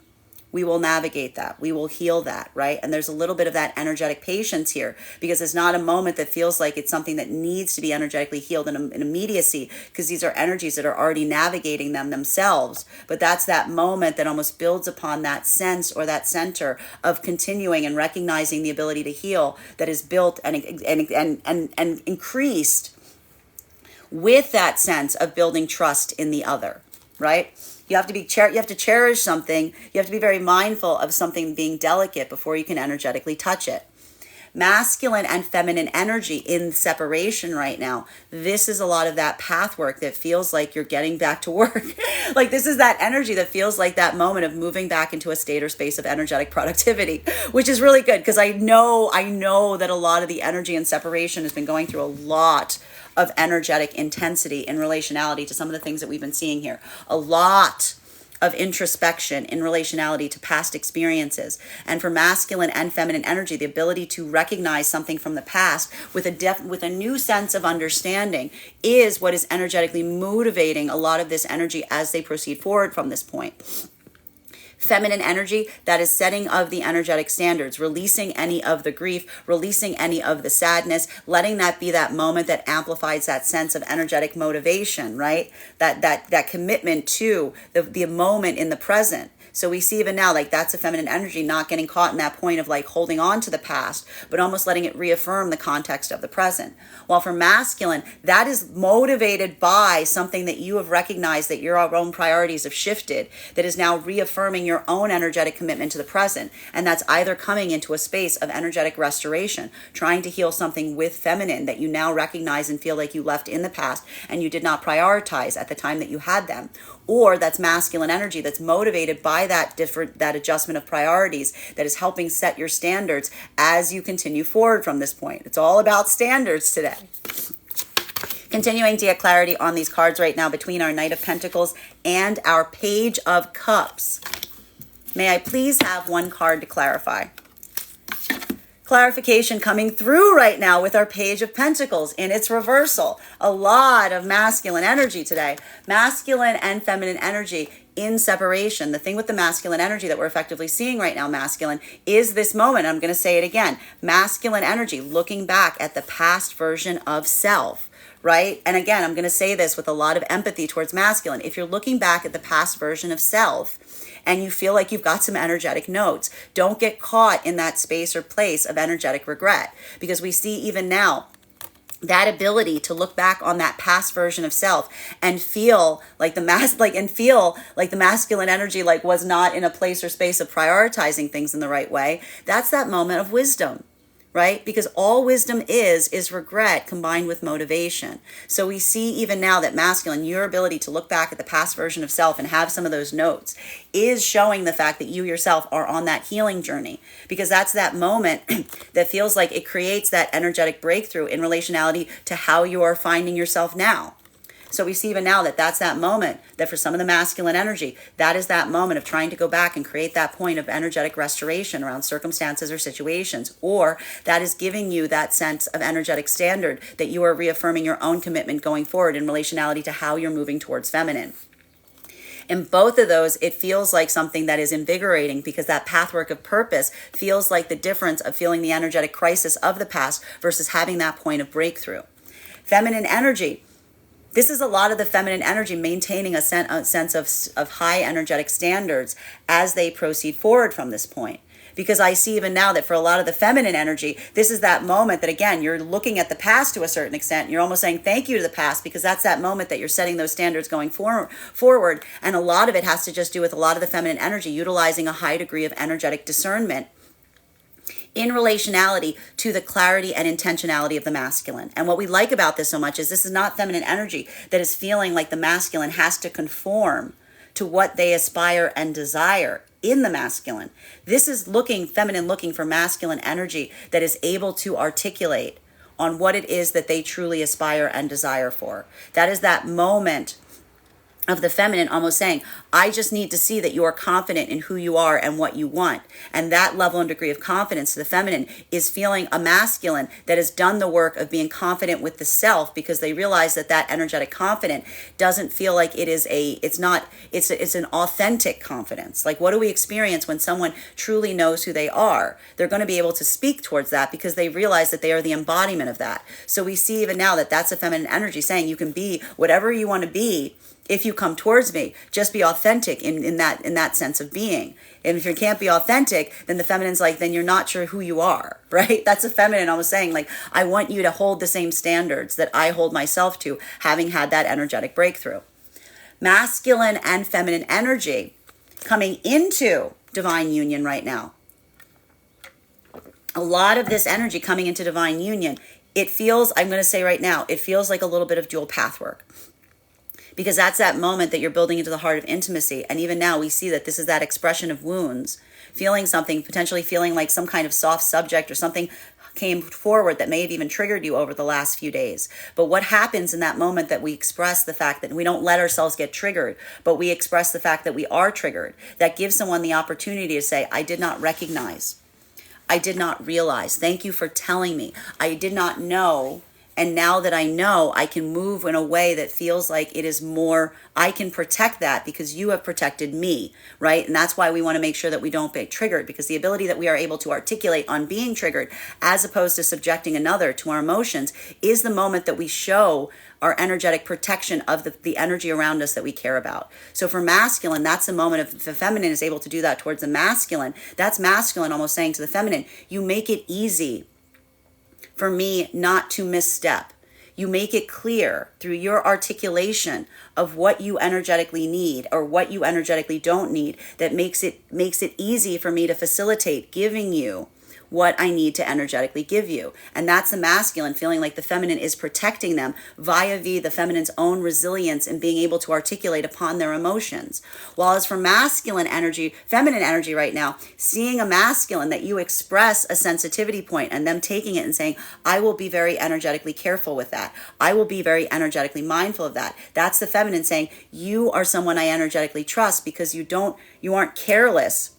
we will navigate that. We will heal that, right? And there's a little bit of that energetic patience here, because it's not a moment that feels like it's something that needs to be energetically healed in immediacy, because these are energies that are already navigating them themselves. But that's that moment that almost builds upon that sense or that center of continuing and recognizing the ability to heal that is built and increased with that sense of building trust in the other, right? You have to cherish something. You have to be very mindful of something being delicate before you can energetically touch it. Masculine and feminine energy in separation right now. This is a lot of that path work that feels like you're getting back to work. Like this is that energy that feels like that moment of moving back into a state or space of energetic productivity, which is really good because I know that a lot of the energy in separation has been going through a lot of energetic intensity in relationality to some of the things that we've been seeing here. A lot of introspection in relationality to past experiences. And for masculine and feminine energy, the ability to recognize something from the past with a new sense of understanding is what is energetically motivating a lot of this energy as they proceed forward from this point. Feminine energy, that is setting of the energetic standards, releasing any of the grief, releasing any of the sadness, letting that be that moment that amplifies that sense of energetic motivation, right? That commitment to the moment in the present. So we see even now, like that's a feminine energy, not getting caught in that point of like holding on to the past, but almost letting it reaffirm the context of the present. While for masculine, that is motivated by something that you have recognized that your own priorities have shifted, that is now reaffirming your own energetic commitment to the present. And that's either coming into a space of energetic restoration, trying to heal something with feminine that you now recognize and feel like you left in the past and you did not prioritize at the time that you had them. Or that's masculine energy that's motivated by that adjustment of priorities that is helping set your standards as you continue forward from this point. It's all about standards today. Continuing to get clarity on these cards right now between our Knight of Pentacles and our Page of Cups. May I please have one card to clarify? Clarification coming through right now with our Page of Pentacles in its reversal. A lot of masculine energy today. Masculine and feminine energy in separation. The thing with the masculine energy that we're effectively seeing right now, masculine, is this moment. I'm going to say it again. Masculine energy looking back at the past version of self, right? And again, I'm going to say this with a lot of empathy towards masculine. If you're looking back at the past version of self, and you feel like you've got some energetic notes, don't get caught in that space or place of energetic regret. Because we see even now that ability to look back on that past version of self and feel like the masculine energy like was not in a place or space of prioritizing things in the right way. That's that moment of wisdom. Right? Because all wisdom is regret combined with motivation. So we see even now that masculine, your ability to look back at the past version of self and have some of those notes is showing the fact that you yourself are on that healing journey. Because that's that moment that feels like it creates that energetic breakthrough in relationality to how you are finding yourself now. So we see even now that that's that moment that for some of the masculine energy, that is that moment of trying to go back and create that point of energetic restoration around circumstances or situations, or that is giving you that sense of energetic standard that you are reaffirming your own commitment going forward in relationality to how you're moving towards feminine. In both of those, it feels like something that is invigorating because that pathwork of purpose feels like the difference of feeling the energetic crisis of the past versus having that point of breakthrough. Feminine energy. This is a lot of the feminine energy maintaining a sense of high energetic standards as they proceed forward from this point. Because I see even now that for a lot of the feminine energy, this is that moment that, again, you're looking at the past to a certain extent. And you're almost saying thank you to the past because that's that moment that you're setting those standards going forward. And a lot of it has to just do with a lot of the feminine energy utilizing a high degree of energetic discernment in relationality to the clarity and intentionality of the masculine. And what we like about this so much is this is not feminine energy that is feeling like the masculine has to conform to what they aspire and desire in the masculine. This is feminine looking for masculine energy that is able to articulate on what it is that they truly aspire and desire for. That is that moment of the feminine almost saying, I just need to see that you are confident in who you are and what you want. And that level and degree of confidence to the feminine is feeling a masculine that has done the work of being confident with the self because they realize that that energetic confidence doesn't feel like it's an authentic confidence. Like what do we experience when someone truly knows who they are? They're going to be able to speak towards that because they realize that they are the embodiment of that. So we see even now that that's a feminine energy saying you can be whatever you want to be. If you come towards me, just be authentic in that sense of being. And if you can't be authentic, then the feminine's like, then you're not sure who you are, right? That's a feminine almost saying like, I want you to hold the same standards that I hold myself to, having had that energetic breakthrough. Masculine and feminine energy coming into divine union right now. a lot of this energy coming into divine union, it feels, I'm going to say right now, it feels like a little bit of dual path work. Because that's that moment that you're building into the heart of intimacy. And even now we see that this is that expression of wounds, feeling something, potentially feeling like some kind of soft subject or something came forward that may have even triggered you over the last few days. But what happens in that moment that we express the fact that we don't let ourselves get triggered, but we express the fact that we are triggered, that gives someone the opportunity to say, I did not recognize. I did not realize. Thank you for telling me. I did not know. And now that I know, I can move in a way that feels like it is more, I can protect that because you have protected me, right? And that's why we want to make sure that we don't get triggered, because the ability that we are able to articulate on being triggered as opposed to subjecting another to our emotions is the moment that we show our energetic protection of the energy around us that we care about. So for masculine, that's the moment if the feminine is able to do that towards the masculine, that's masculine almost saying to the feminine, you make it easy for me not to misstep. You make it clear through your articulation of what you energetically need or what you energetically don't need that makes it easy for me to facilitate giving you what I need to energetically give you. And that's the masculine feeling like the feminine is protecting them via the feminine's own resilience and being able to articulate upon their emotions. While as for masculine energy, feminine energy right now, seeing a masculine that you express a sensitivity point and them taking it and saying, I will be very energetically careful with that. I will be very energetically mindful of that. That's the feminine saying, you are someone I energetically trust because you aren't careless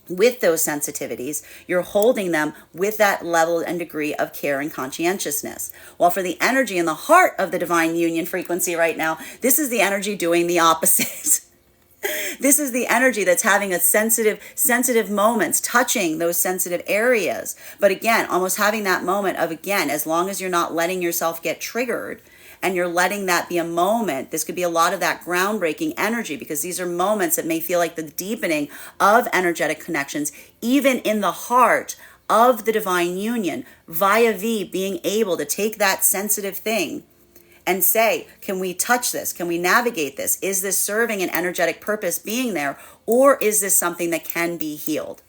with those sensitivities. You're holding them with that level and degree of care and conscientiousness. While for the energy in the heart of the divine union frequency right now, this is the energy doing the opposite. This is the energy that's having a sensitive moments, touching those sensitive areas. But again, almost having that moment of, again, as long as you're not letting yourself get triggered, and you're letting that be a moment, this could be a lot of that groundbreaking energy, because these are moments that may feel like the deepening of energetic connections, even in the heart of the divine union, via being able to take that sensitive thing and say, can we touch this? Can we navigate this? Is this serving an energetic purpose being there? Or is this something that can be healed?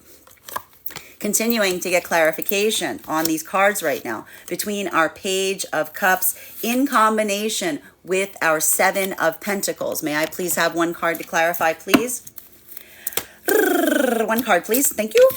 Continuing to get clarification on these cards right now between our Page of Cups in combination with our Seven of Pentacles. May I please have one card to clarify, please? One card, please. Thank you.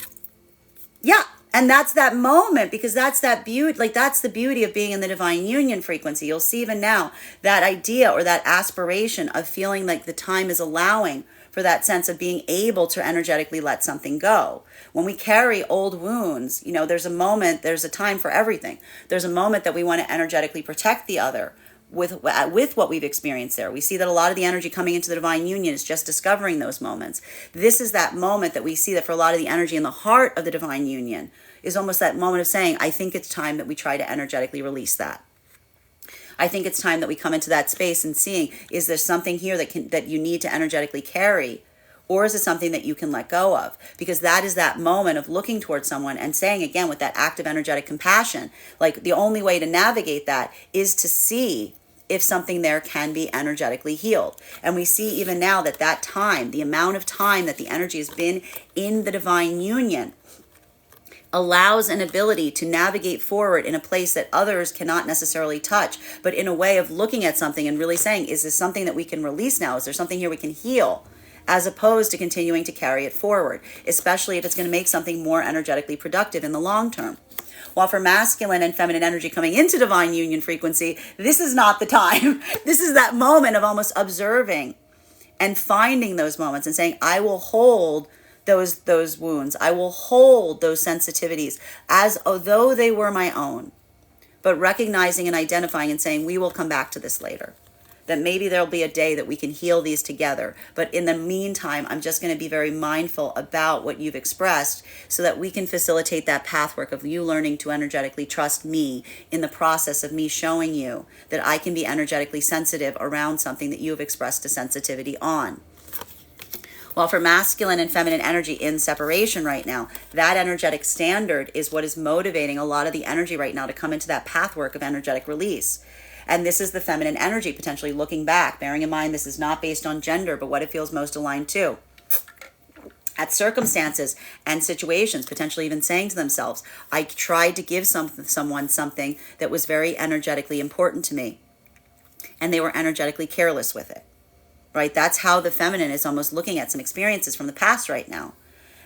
Yeah. And that's that moment, because that's that beauty, like that's the beauty of being in the divine union frequency. You'll see even now that idea or that aspiration of feeling like the time is allowing for that sense of being able to energetically let something go. When we carry old wounds, there's a time for everything. There's a moment that we want to energetically protect the other with what we've experienced there. We see that a lot of the energy coming into the divine union is just discovering those moments. This is that moment that we see that for a lot of the energy in the heart of the divine union is almost that moment of saying, I think it's time that we try to energetically release that. I think it's time that we come into that space and seeing, is there something here that you need to energetically carry? Or is it something that you can let go of? Because that is that moment of looking towards someone and saying, again, with that active energetic compassion, like the only way to navigate that is to see if something there can be energetically healed. And we see even now that time, the amount of time that the energy has been in the divine union, allows an ability to navigate forward in a place that others cannot necessarily touch, but in a way of looking at something and really saying, is this something that we can release now? Is there something here we can heal? As opposed to continuing to carry it forward, especially if it's going to make something more energetically productive in the long term. While for masculine and feminine energy coming into divine union frequency, this is not the time. This is that moment of almost observing and finding those moments and saying, I will hold those wounds. I will hold those sensitivities as though they were my own, but recognizing and identifying and saying, we will come back to this later. That maybe there'll be a day that we can heal these together. But in the meantime, I'm just going to be very mindful about what you've expressed so that we can facilitate that pathwork of you learning to energetically trust me in the process of me showing you that I can be energetically sensitive around something that you have expressed a sensitivity on. While for masculine and feminine energy in separation right now, that energetic standard is what is motivating a lot of the energy right now to come into that pathwork of energetic release. And this is the feminine energy potentially looking back, bearing in mind this is not based on gender, but what it feels most aligned to. at circumstances and situations, potentially even saying to themselves, I tried to give someone something that was very energetically important to me, and they were energetically careless with it, right? That's how the feminine is almost looking at some experiences from the past right now.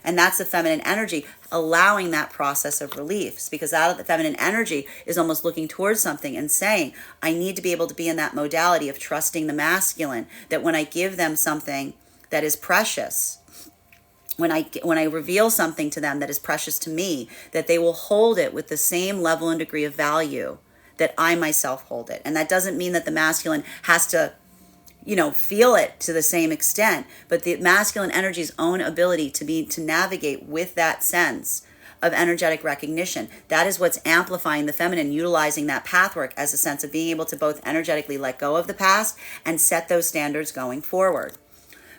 And that's the feminine energy allowing that process of relief, because out of the feminine energy is almost looking towards something and saying, I need to be able to be in that modality of trusting the masculine, that when I give them something that is precious, when I reveal something to them that is precious to me, that they will hold it with the same level and degree of value that I myself hold it. And that doesn't mean that the masculine has to, feel it to the same extent, but the masculine energy's own ability to navigate with that sense of energetic recognition, that is what's amplifying the feminine, utilizing that pathwork as a sense of being able to both energetically let go of the past and set those standards going forward.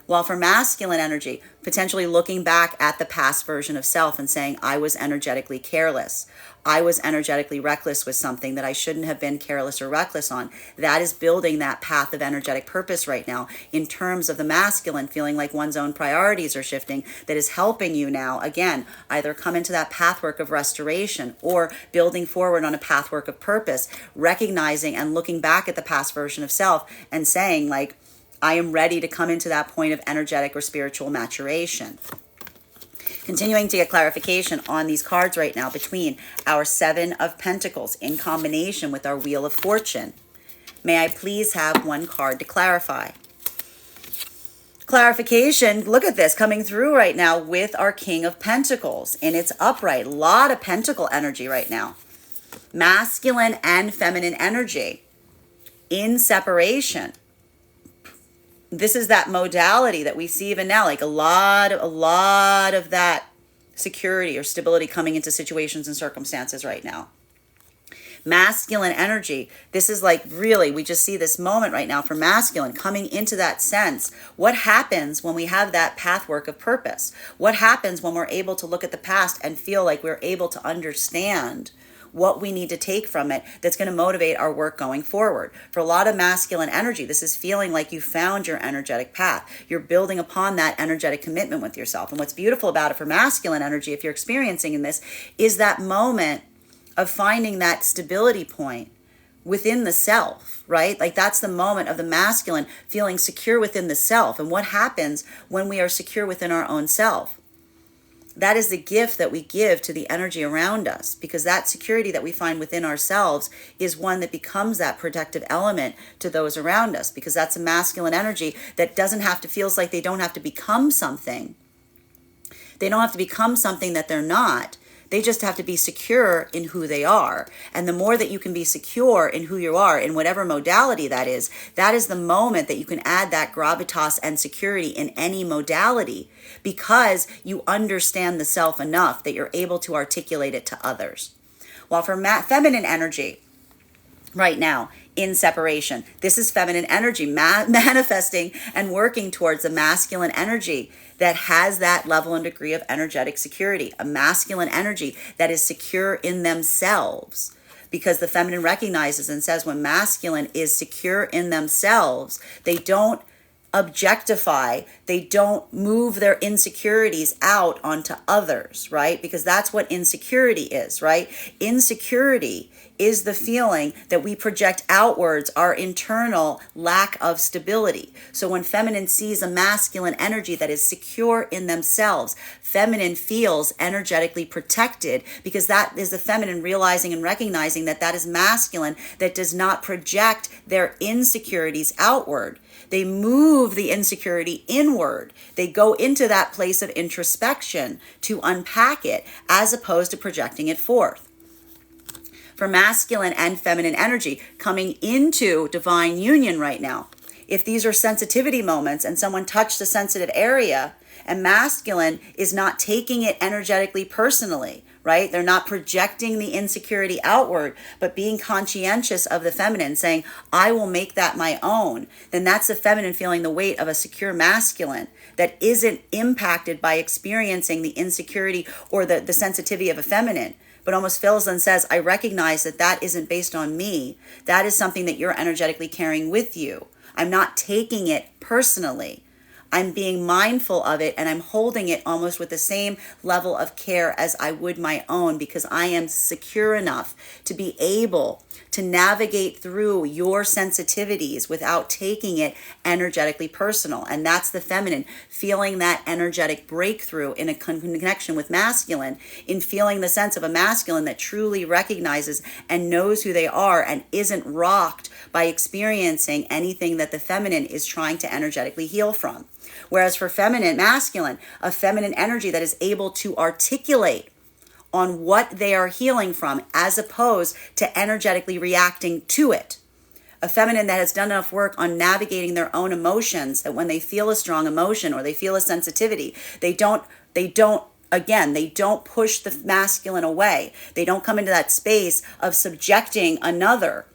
While for masculine energy, potentially looking back at the past version of self and saying, I was energetically careless. I was energetically reckless with something that I shouldn't have been careless or reckless on. That is building that path of energetic purpose right now in terms of the masculine feeling like one's own priorities are shifting. That is helping you now, again, either come into that pathwork of restoration or building forward on a pathwork of purpose, recognizing and looking back at the past version of self and saying, like, I am ready to come into that point of energetic or spiritual maturation. Continuing to get clarification on these cards right now between our Seven of Pentacles in combination with our Wheel of Fortune. May I please have one card to clarify? Clarification, look at this coming through right now with our King of Pentacles in its upright. A lot of pentacle energy right now. Masculine and feminine energy in separation. This is that modality that we see even now, like a lot of that security or stability coming into situations and circumstances right now. Masculine energy, this is like really, we just see this moment right now for masculine coming into that sense. What happens when we have that pathwork of purpose? What happens when we're able to look at the past and feel like we're able to understand what we need to take from it that's going to motivate our work going forward? For a lot of masculine energy, this is feeling like you found your energetic path. You're building upon that energetic commitment with yourself. And what's beautiful about it for masculine energy, if you're experiencing in this, is that moment of finding that stability point within the self, right? Like that's the moment of the masculine feeling secure within the self. And what happens when we are secure within our own self? That is the gift that we give to the energy around us, because that security that we find within ourselves is one that becomes that protective element to those around us, because that's a masculine energy that doesn't have to, feels like they don't have to become something. They don't have to become something that they're not. They just have to be secure in who they are. And the more that you can be secure in who you are, in whatever modality that is the moment that you can add that gravitas and security in any modality, because you understand the self enough that you're able to articulate it to others. While for feminine energy right now, in separation, this is feminine energy manifesting and working towards a masculine energy that has that level and degree of energetic security, a masculine energy that is secure in themselves. Because the feminine recognizes and says when masculine is secure in themselves, they don't objectify, they don't move their insecurities out onto others, right? Because that's what insecurity is, right? Insecurity is the feeling that we project outwards our internal lack of stability. So when feminine sees a masculine energy that is secure in themselves, feminine feels energetically protected, because that is the feminine realizing and recognizing that that is masculine that does not project their insecurities outward. They move the insecurity inward. They go into that place of introspection to unpack it as opposed to projecting it forth. For masculine and feminine energy coming into divine union right now, if these are sensitivity moments and someone touched a sensitive area, and masculine is not taking it energetically personally, right? They're not projecting the insecurity outward, but being conscientious of the feminine, saying, I will make that my own. Then that's the feminine feeling the weight of a secure masculine that isn't impacted by experiencing the insecurity or the sensitivity of a feminine, but almost feels and says, I recognize that that isn't based on me. That is something that you're energetically carrying with you. I'm not taking it personally. I'm being mindful of it, and I'm holding it almost with the same level of care as I would my own, because I am secure enough to be able to navigate through your sensitivities without taking it energetically personal. And that's the feminine, feeling that energetic breakthrough in a connection with masculine, in feeling the sense of a masculine that truly recognizes and knows who they are and isn't rocked by experiencing anything that the feminine is trying to energetically heal from. Whereas for feminine, masculine, a feminine energy that is able to articulate on what they are healing from, as opposed to energetically reacting to it. A feminine that has done enough work on navigating their own emotions, that when they feel a strong emotion or they feel a sensitivity, they don't push the masculine away. They don't come into that space of subjecting another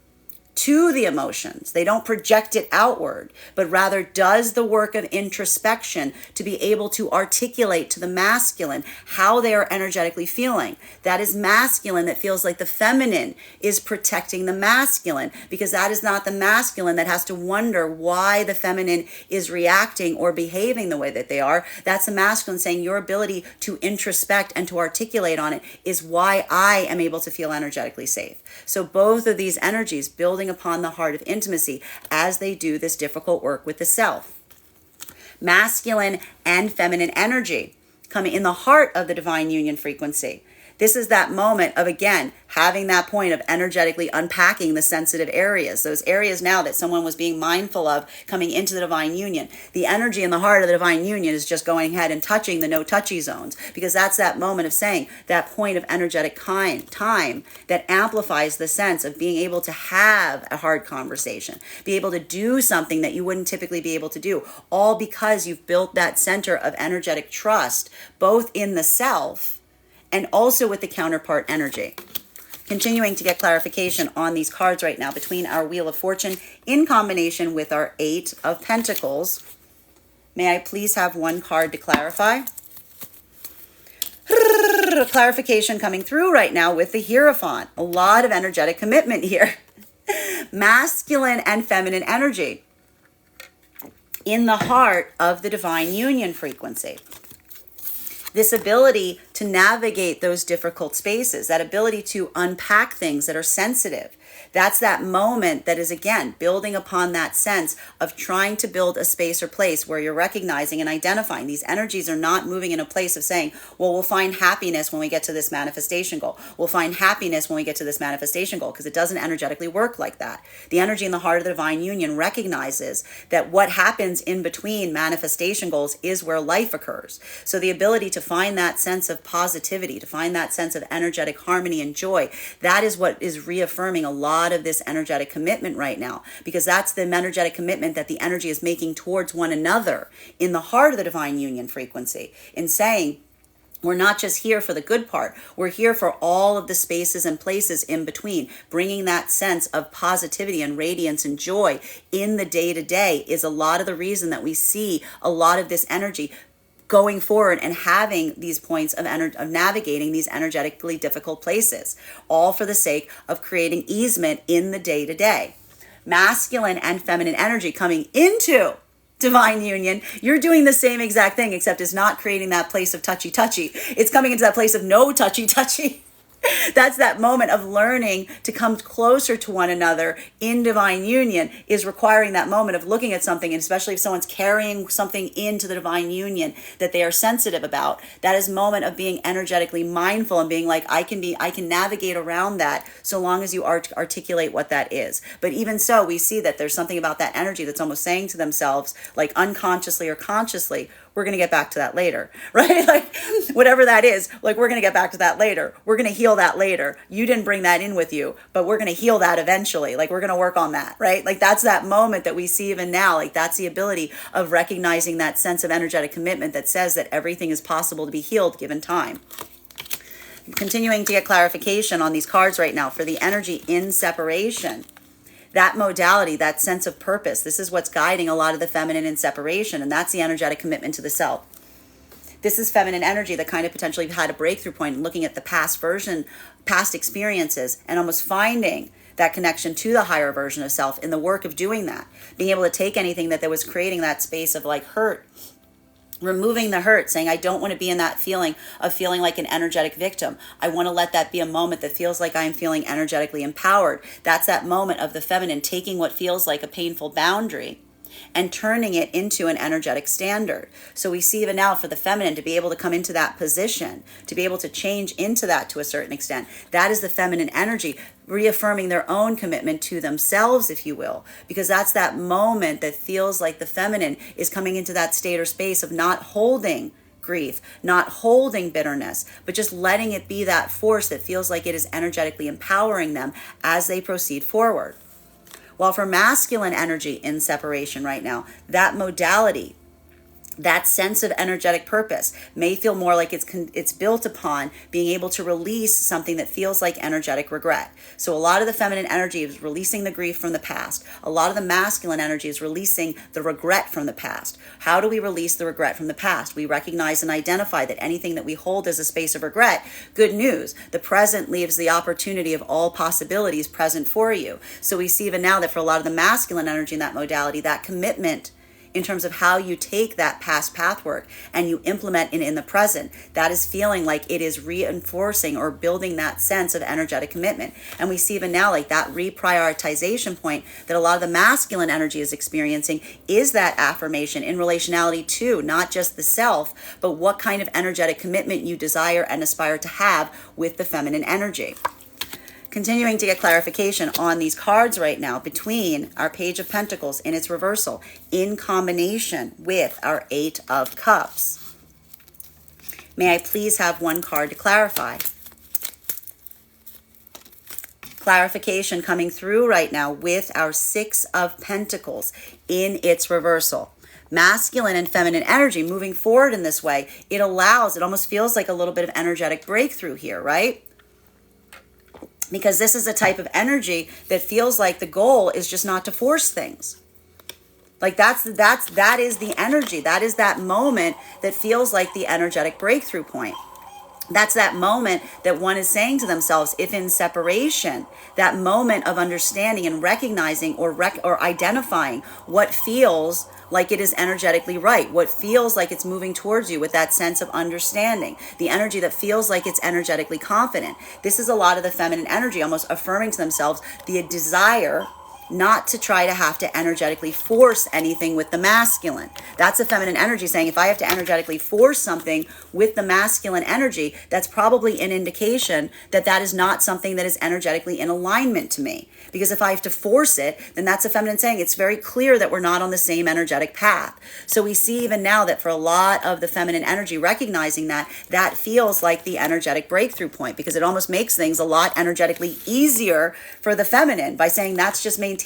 to the emotions. They don't project it outward, but rather does the work of introspection to be able to articulate to the masculine how they are energetically feeling. That is masculine that feels like the feminine is protecting the masculine, because that is not the masculine that has to wonder why the feminine is reacting or behaving the way that they are. That's the masculine saying, your ability to introspect and to articulate on it is why I am able to feel energetically safe. So both of these energies building upon the heart of intimacy as they do this difficult work with the self. Masculine and feminine energy come in the heart of the divine union frequency. This is that moment of, again, having that point of energetically unpacking the sensitive areas, those areas now that someone was being mindful of coming into the divine union. The energy in the heart of the divine union is just going ahead and touching the no touchy zones, because that's that moment of saying, that point of energetic time that amplifies the sense of being able to have a hard conversation, be able to do something that you wouldn't typically be able to do, all because you've built that center of energetic trust, both in the self and also with the counterpart energy. Continuing to get clarification on these cards right now between our Wheel of Fortune in combination with our Eight of Pentacles. May I please have one card to clarify? Clarification coming through right now with the Hierophant. A lot of energetic commitment here. Masculine and feminine energy in the heart of the divine union frequency. This ability to navigate those difficult spaces, that ability to unpack things that are sensitive. That's that moment that is, again, building upon that sense of trying to build a space or place where you're recognizing and identifying these energies are not moving in a place of saying, well, we'll find happiness when we get to this manifestation goal. We'll find happiness when we get to this manifestation goal, because it doesn't energetically work like that. The energy in the heart of the divine union recognizes that what happens in between manifestation goals is where life occurs. So the ability to find that sense of positivity, to find that sense of energetic harmony and joy, that is what is reaffirming a lot of this energetic commitment right now, because that's the energetic commitment that the energy is making towards one another in the heart of the divine union frequency, in saying, we're not just here for the good part. We're here for all of the spaces and places in between. Bringing that sense of positivity and radiance and joy in the day-to-day is a lot of the reason that we see a lot of this energy going forward and having these points of navigating these energetically difficult places, all for the sake of creating easement in the day-to-day. Masculine and feminine energy coming into divine union, you're doing the same exact thing, except it's not creating that place of touchy-touchy. It's coming into that place of no touchy-touchy. That's that moment of learning to come closer to one another in divine union, is requiring that moment of looking at something, and especially if someone's carrying something into the divine union that they are sensitive about, that is a moment of being energetically mindful and being like, I can navigate around that so long as you articulate what that is. But even so, we see that there's something about that energy that's almost saying to themselves, like unconsciously or consciously, we're going to get back to that later, right? Like whatever that is, like we're going to get back to that later. We're going to heal that later. You didn't bring that in with you, but we're going to heal that eventually. Like we're going to work on that, right? Like that's that moment that we see even now. Like that's the ability of recognizing that sense of energetic commitment that says that everything is possible to be healed given time. Continuing to get clarification on these cards right now for the energy in separation. That modality, that sense of purpose, this is what's guiding a lot of the feminine in separation, and that's the energetic commitment to the self. This is feminine energy that kind of potentially had a breakthrough point, looking at the past experiences, and almost finding that connection to the higher version of self in the work of doing that, being able to take anything that was creating that space of like hurt, removing the hurt, saying, I don't want to be in that feeling of feeling like an energetic victim. I want to let that be a moment that feels like I'm feeling energetically empowered. That's that moment of the feminine taking what feels like a painful boundary and turning it into an energetic standard. So we see even now for the feminine to be able to come into that position, to be able to change into that to a certain extent, that is the feminine energy reaffirming their own commitment to themselves, if you will, because that's that moment that feels like the feminine is coming into that state or space of not holding grief, not holding bitterness, but just letting it be that force that feels like it is energetically empowering them as they proceed forward. While for masculine energy in separation right now, that modality, that sense of energetic purpose may feel more like it's built upon being able to release something that feels like energetic regret. So a lot of the feminine energy is releasing the grief from the past. A lot of the masculine energy is releasing the regret from the past. How do we release the regret from the past? We recognize and identify that anything that we hold as a space of regret, good news, the present leaves the opportunity of all possibilities present for you. So we see even now that for a lot of the masculine energy in that modality, that commitment in terms of how you take that past path work and you implement it in the present, that is feeling like it is reinforcing or building that sense of energetic commitment. And we see even now like that reprioritization point that a lot of the masculine energy is experiencing is that affirmation in relationality to not just the self, but what kind of energetic commitment you desire and aspire to have with the feminine energy. Continuing to get clarification on these cards right now between our Page of Pentacles in its reversal in combination with our Eight of Cups. May I please have one card to clarify? Clarification coming through right now with our Six of Pentacles in its reversal. Masculine and feminine energy moving forward in this way, it almost feels like a little bit of energetic breakthrough here, right? Because this is a type of energy that feels like the goal is just not to force things. Like that is the energy. That is that moment that feels like the energetic breakthrough point. That's that moment that one is saying to themselves, if in separation, that moment of understanding and recognizing or identifying what feels like it is energetically right, what feels like it's moving towards you with that sense of understanding, the energy that feels like it's energetically confident. This is a lot of the feminine energy, almost affirming to themselves the desire not to try to have to energetically force anything with the masculine. That's the feminine energy saying, if I have to energetically force something with the masculine energy, that's probably an indication that that is not something that is energetically in alignment to me. Because if I have to force it, then that's a feminine saying it's very clear that we're not on the same energetic path. So we see even now that for a lot of the feminine energy, recognizing that, that feels like the energetic breakthrough point, because it almost makes things a lot energetically easier for the feminine by saying that's just maintaining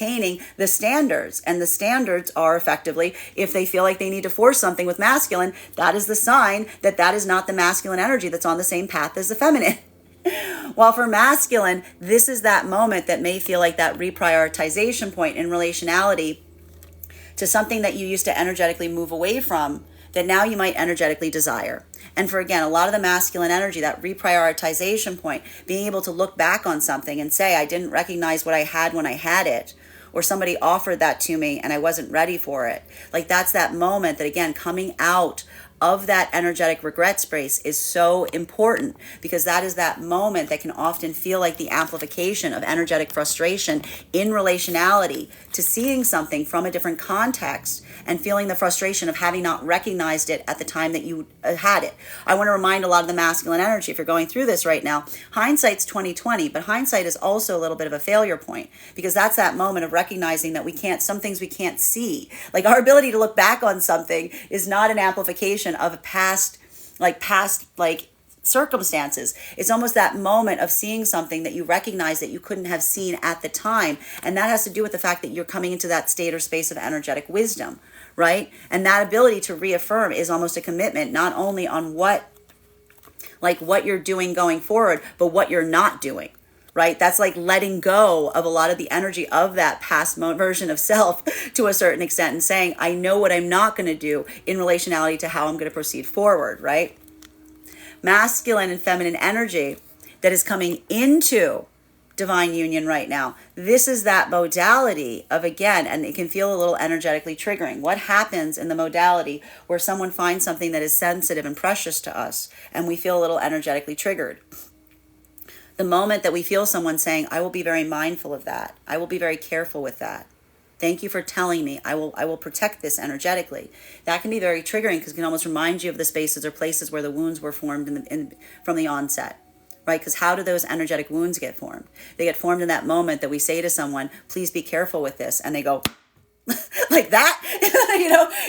the standards. And the standards are effectively, if they feel like they need to force something with masculine, that is the sign that that is not the masculine energy that's on the same path as the feminine. While for masculine, this is that moment that may feel like that reprioritization point in relationality to something that you used to energetically move away from that now you might energetically desire. And for, again, a lot of the masculine energy, that reprioritization point, being able to look back on something and say, I didn't recognize what I had when I had it, or somebody offered that to me and I wasn't ready for it. Like that's that moment that, again, coming out of that energetic regret space is so important, because that is that moment that can often feel like the amplification of energetic frustration in relationality to seeing something from a different context and feeling the frustration of having not recognized it at the time that you had it. I want to remind a lot of the masculine energy, if you're going through this right now, hindsight's 2020, but hindsight is also a little bit of a failure point, because that's that moment of recognizing that some things we can't see. Like our ability to look back on something is not an amplification of a past circumstances. It's almost that moment of seeing something that you recognize that you couldn't have seen at the time. And that has to do with the fact that you're coming into that state or space of energetic wisdom, right? And that ability to reaffirm is almost a commitment, not only on what you're doing going forward, but what you're not doing. Right? That's like letting go of a lot of the energy of that past version of self to a certain extent and saying, I know what I'm not going to do in relationality to how I'm going to proceed forward, right? Masculine and feminine energy that is coming into divine union right now. This is that modality of, again, and it can feel a little energetically triggering. What happens in the modality where someone finds something that is sensitive and precious to us and we feel a little energetically triggered? The moment that we feel someone saying, I will be very mindful of that. I will be very careful with that. Thank you for telling me. I will protect this energetically. That can be very triggering because it can almost remind you of the spaces or places where the wounds were formed from the onset. Right? Because how do those energetic wounds get formed? They get formed in that moment that we say to someone, please be careful with this. And they go, like that.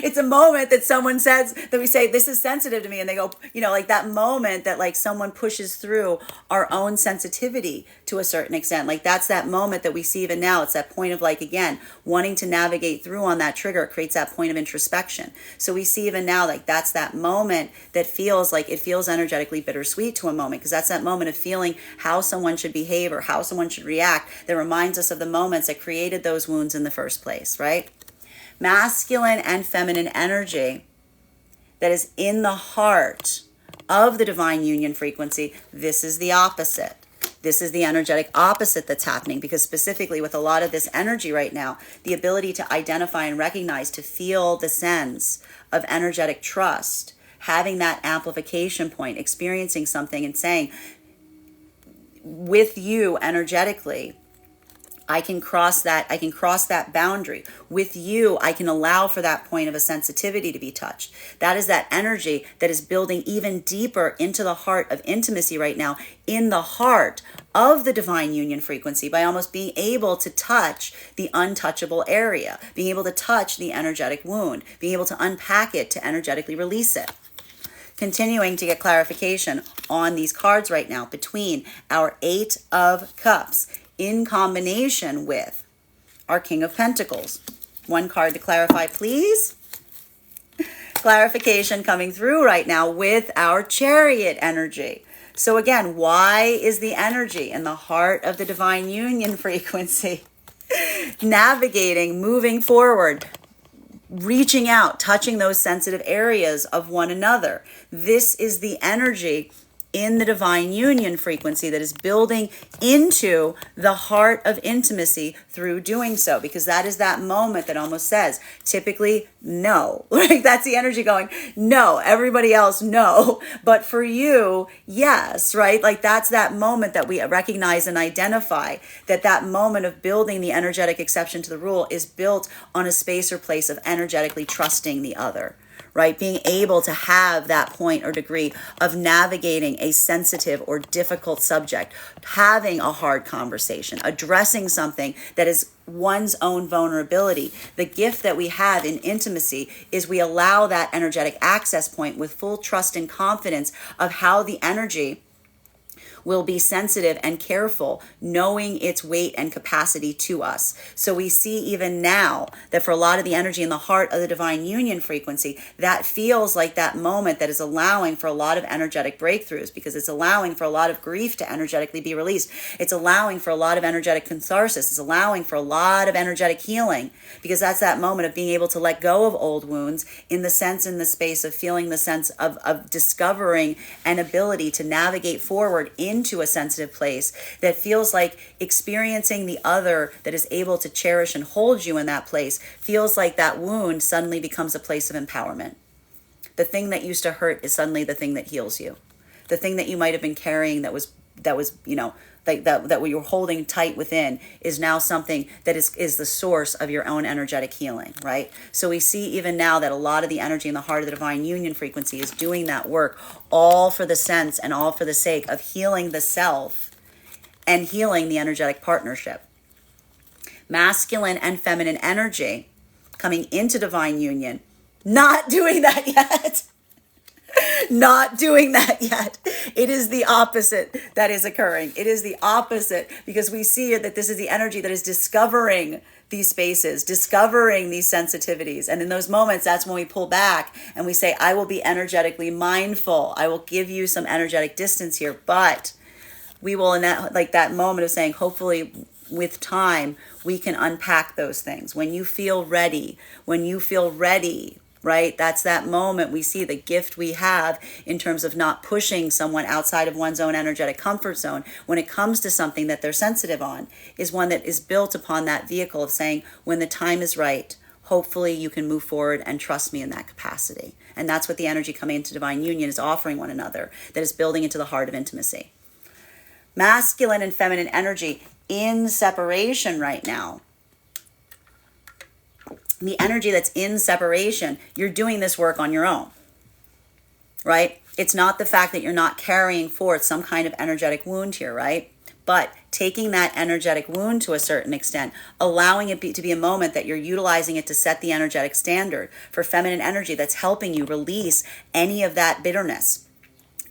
It's a moment that someone says, that we say, this is sensitive to me. And they go, like that moment that like someone pushes through our own sensitivity to a certain extent. Like that's that moment that we see even now. It's that point of like, again, wanting to navigate through on that trigger. It creates that point of introspection. So we see even now, like that's that moment that feels like it feels energetically bittersweet to a moment, because that's that moment of feeling how someone should behave or how someone should react that reminds us of the moments that created those wounds in the first place, right? Masculine and feminine energy that is in the heart of the divine union frequency, this is the opposite. This is the energetic opposite that's happening, because specifically with a lot of this energy right now, the ability to identify and recognize, to feel the sense of energetic trust, having that amplification point, experiencing something and saying, with you energetically, I can cross that boundary. With you, I can allow for that point of a sensitivity to be touched. That is that energy that is building even deeper into the heart of intimacy right now, in the heart of the divine union frequency, by almost being able to touch the untouchable area, being able to touch the energetic wound, being able to unpack it, to energetically release it. Continuing to get clarification on these cards right now between our Eight of Cups in combination with our King of Pentacles. One card to clarify, please. Clarification coming through right now with our Chariot energy. So again, why is the energy in the heart of the divine union frequency navigating, moving forward, reaching out, touching those sensitive areas of one another? This is the energy in the divine union frequency that is building into the heart of intimacy through doing so, because that is that moment that almost says, typically, no. Like that's the energy going, no, everybody else, no. But for you, yes, right? Like that's that moment that we recognize and identify, that moment of building the energetic exception to the rule is built on a space or place of energetically trusting the other. Right? Being able to have that point or degree of navigating a sensitive or difficult subject, having a hard conversation, addressing something that is one's own vulnerability. The gift that we have in intimacy is we allow that energetic access point with full trust and confidence of how the energy will be sensitive and careful, knowing its weight and capacity to us. So we see even now that for a lot of the energy in the heart of the divine union frequency, that feels like that moment that is allowing for a lot of energetic breakthroughs, because it's allowing for a lot of grief to energetically be released. It's allowing for a lot of energetic catharsis. It's allowing for a lot of energetic healing, because that's that moment of being able to let go of old wounds in the space of feeling the sense of discovering an ability to navigate forward into a sensitive place that feels like experiencing the other that is able to cherish and hold you in that place feels like that wound suddenly becomes a place of empowerment. The thing that used to hurt is suddenly the thing that heals you. The thing that you might have been carrying that was like that what you're holding tight within is now something that is the source of your own energetic healing, right? So we see even now that a lot of the energy in the heart of the divine union frequency is doing that work, all for the sense and all for the sake of healing the self and healing the energetic partnership. Masculine and feminine energy coming into divine union, not doing that yet. Not doing that yet. It is the opposite that is occurring. It is the opposite, because we see that this is the energy that is discovering these spaces, discovering these sensitivities. And in those moments, that's when we pull back and we say, I will be energetically mindful. I will give you some energetic distance here, but we will, in that moment of saying, hopefully with time, we can unpack those things. When you feel ready, right? That's that moment we see the gift we have in terms of not pushing someone outside of one's own energetic comfort zone when it comes to something that they're sensitive on, is one that is built upon that vehicle of saying, when the time is right, hopefully you can move forward and trust me in that capacity. And that's what the energy coming into divine union is offering one another, that is building into the heart of intimacy. Masculine and feminine energy in separation right now. The energy that's in separation, you're doing this work on your own, right? It's not the fact that you're not carrying forth some kind of energetic wound here, right? But taking that energetic wound to a certain extent, allowing it to be a moment that you're utilizing it to set the energetic standard for feminine energy that's helping you release any of that bitterness,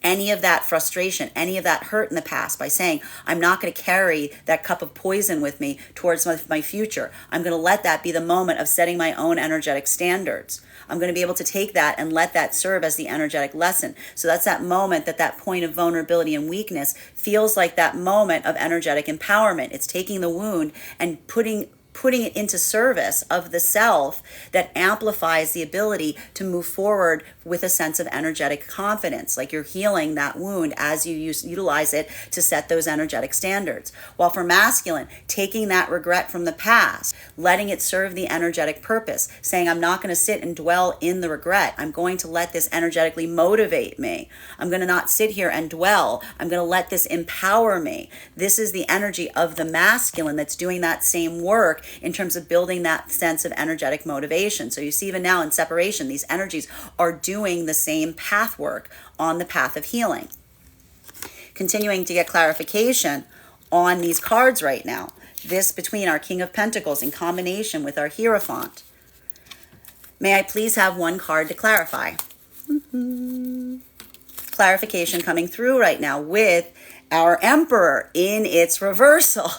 any of that frustration, any of that hurt in the past by saying, I'm not going to carry that cup of poison with me towards my future. I'm going to let that be the moment of setting my own energetic standards. I'm going to be able to take that and let that serve as the energetic lesson. So that's that moment that point of vulnerability and weakness feels like that moment of energetic empowerment. It's taking the wound and putting it into service of the self that amplifies the ability to move forward with a sense of energetic confidence, like you're healing that wound as you utilize it to set those energetic standards. While for masculine, taking that regret from the past, letting it serve the energetic purpose, saying, I'm not going to sit and dwell in the regret. I'm going to let this energetically motivate me. I'm going to not sit here and dwell. I'm going to let this empower me. This is the energy of the masculine that's doing that same work in terms of building that sense of energetic motivation. So you see, even now in separation, these energies are doing the same path work on the path of healing. Continuing to get clarification on these cards right now. This between our King of Pentacles in combination with our Hierophant. May I please have one card to clarify? Clarification coming through right now with our Emperor in its reversal.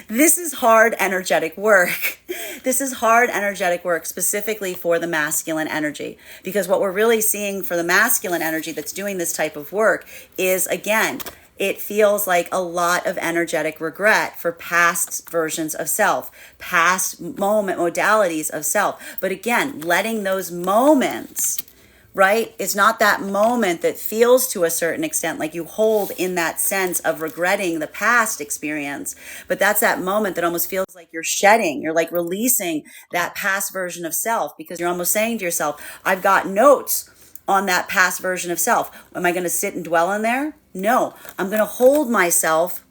This is hard energetic work. This is hard energetic work specifically for the masculine energy, because what we're really seeing for the masculine energy that's doing this type of work is, again, it feels like a lot of energetic regret for past versions of self, past modalities of self. But again, letting those moments, right? It's not that moment that feels to a certain extent like you hold in that sense of regretting the past experience, but that's that moment that almost feels like you're shedding, you're like releasing that past version of self, because you're almost saying to yourself, I've got notes on that past version of self. Am I going to sit and dwell in there? No, I'm going to hold myself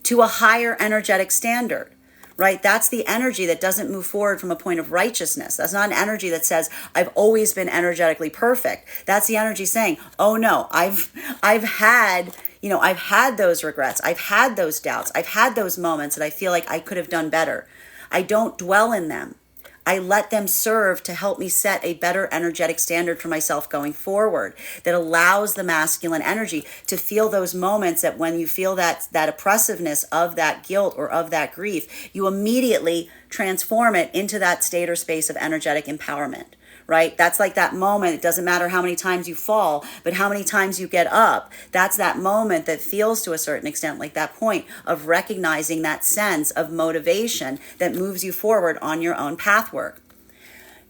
to a higher energetic standard. Right? That's the energy that doesn't move forward from a point of righteousness. That's not an energy that says, I've always been energetically perfect. That's the energy saying, oh no, I've had those regrets. I've had those doubts. I've had those moments that I feel like I could have done better. I don't dwell in them. I let them serve to help me set a better energetic standard for myself going forward that allows the masculine energy to feel those moments that when you feel that oppressiveness of that guilt or of that grief, you immediately transform it into that state or space of energetic empowerment. Right? That's like that moment. It doesn't matter how many times you fall, but how many times you get up. That's that moment that feels to a certain extent like that point of recognizing that sense of motivation that moves you forward on your own path work.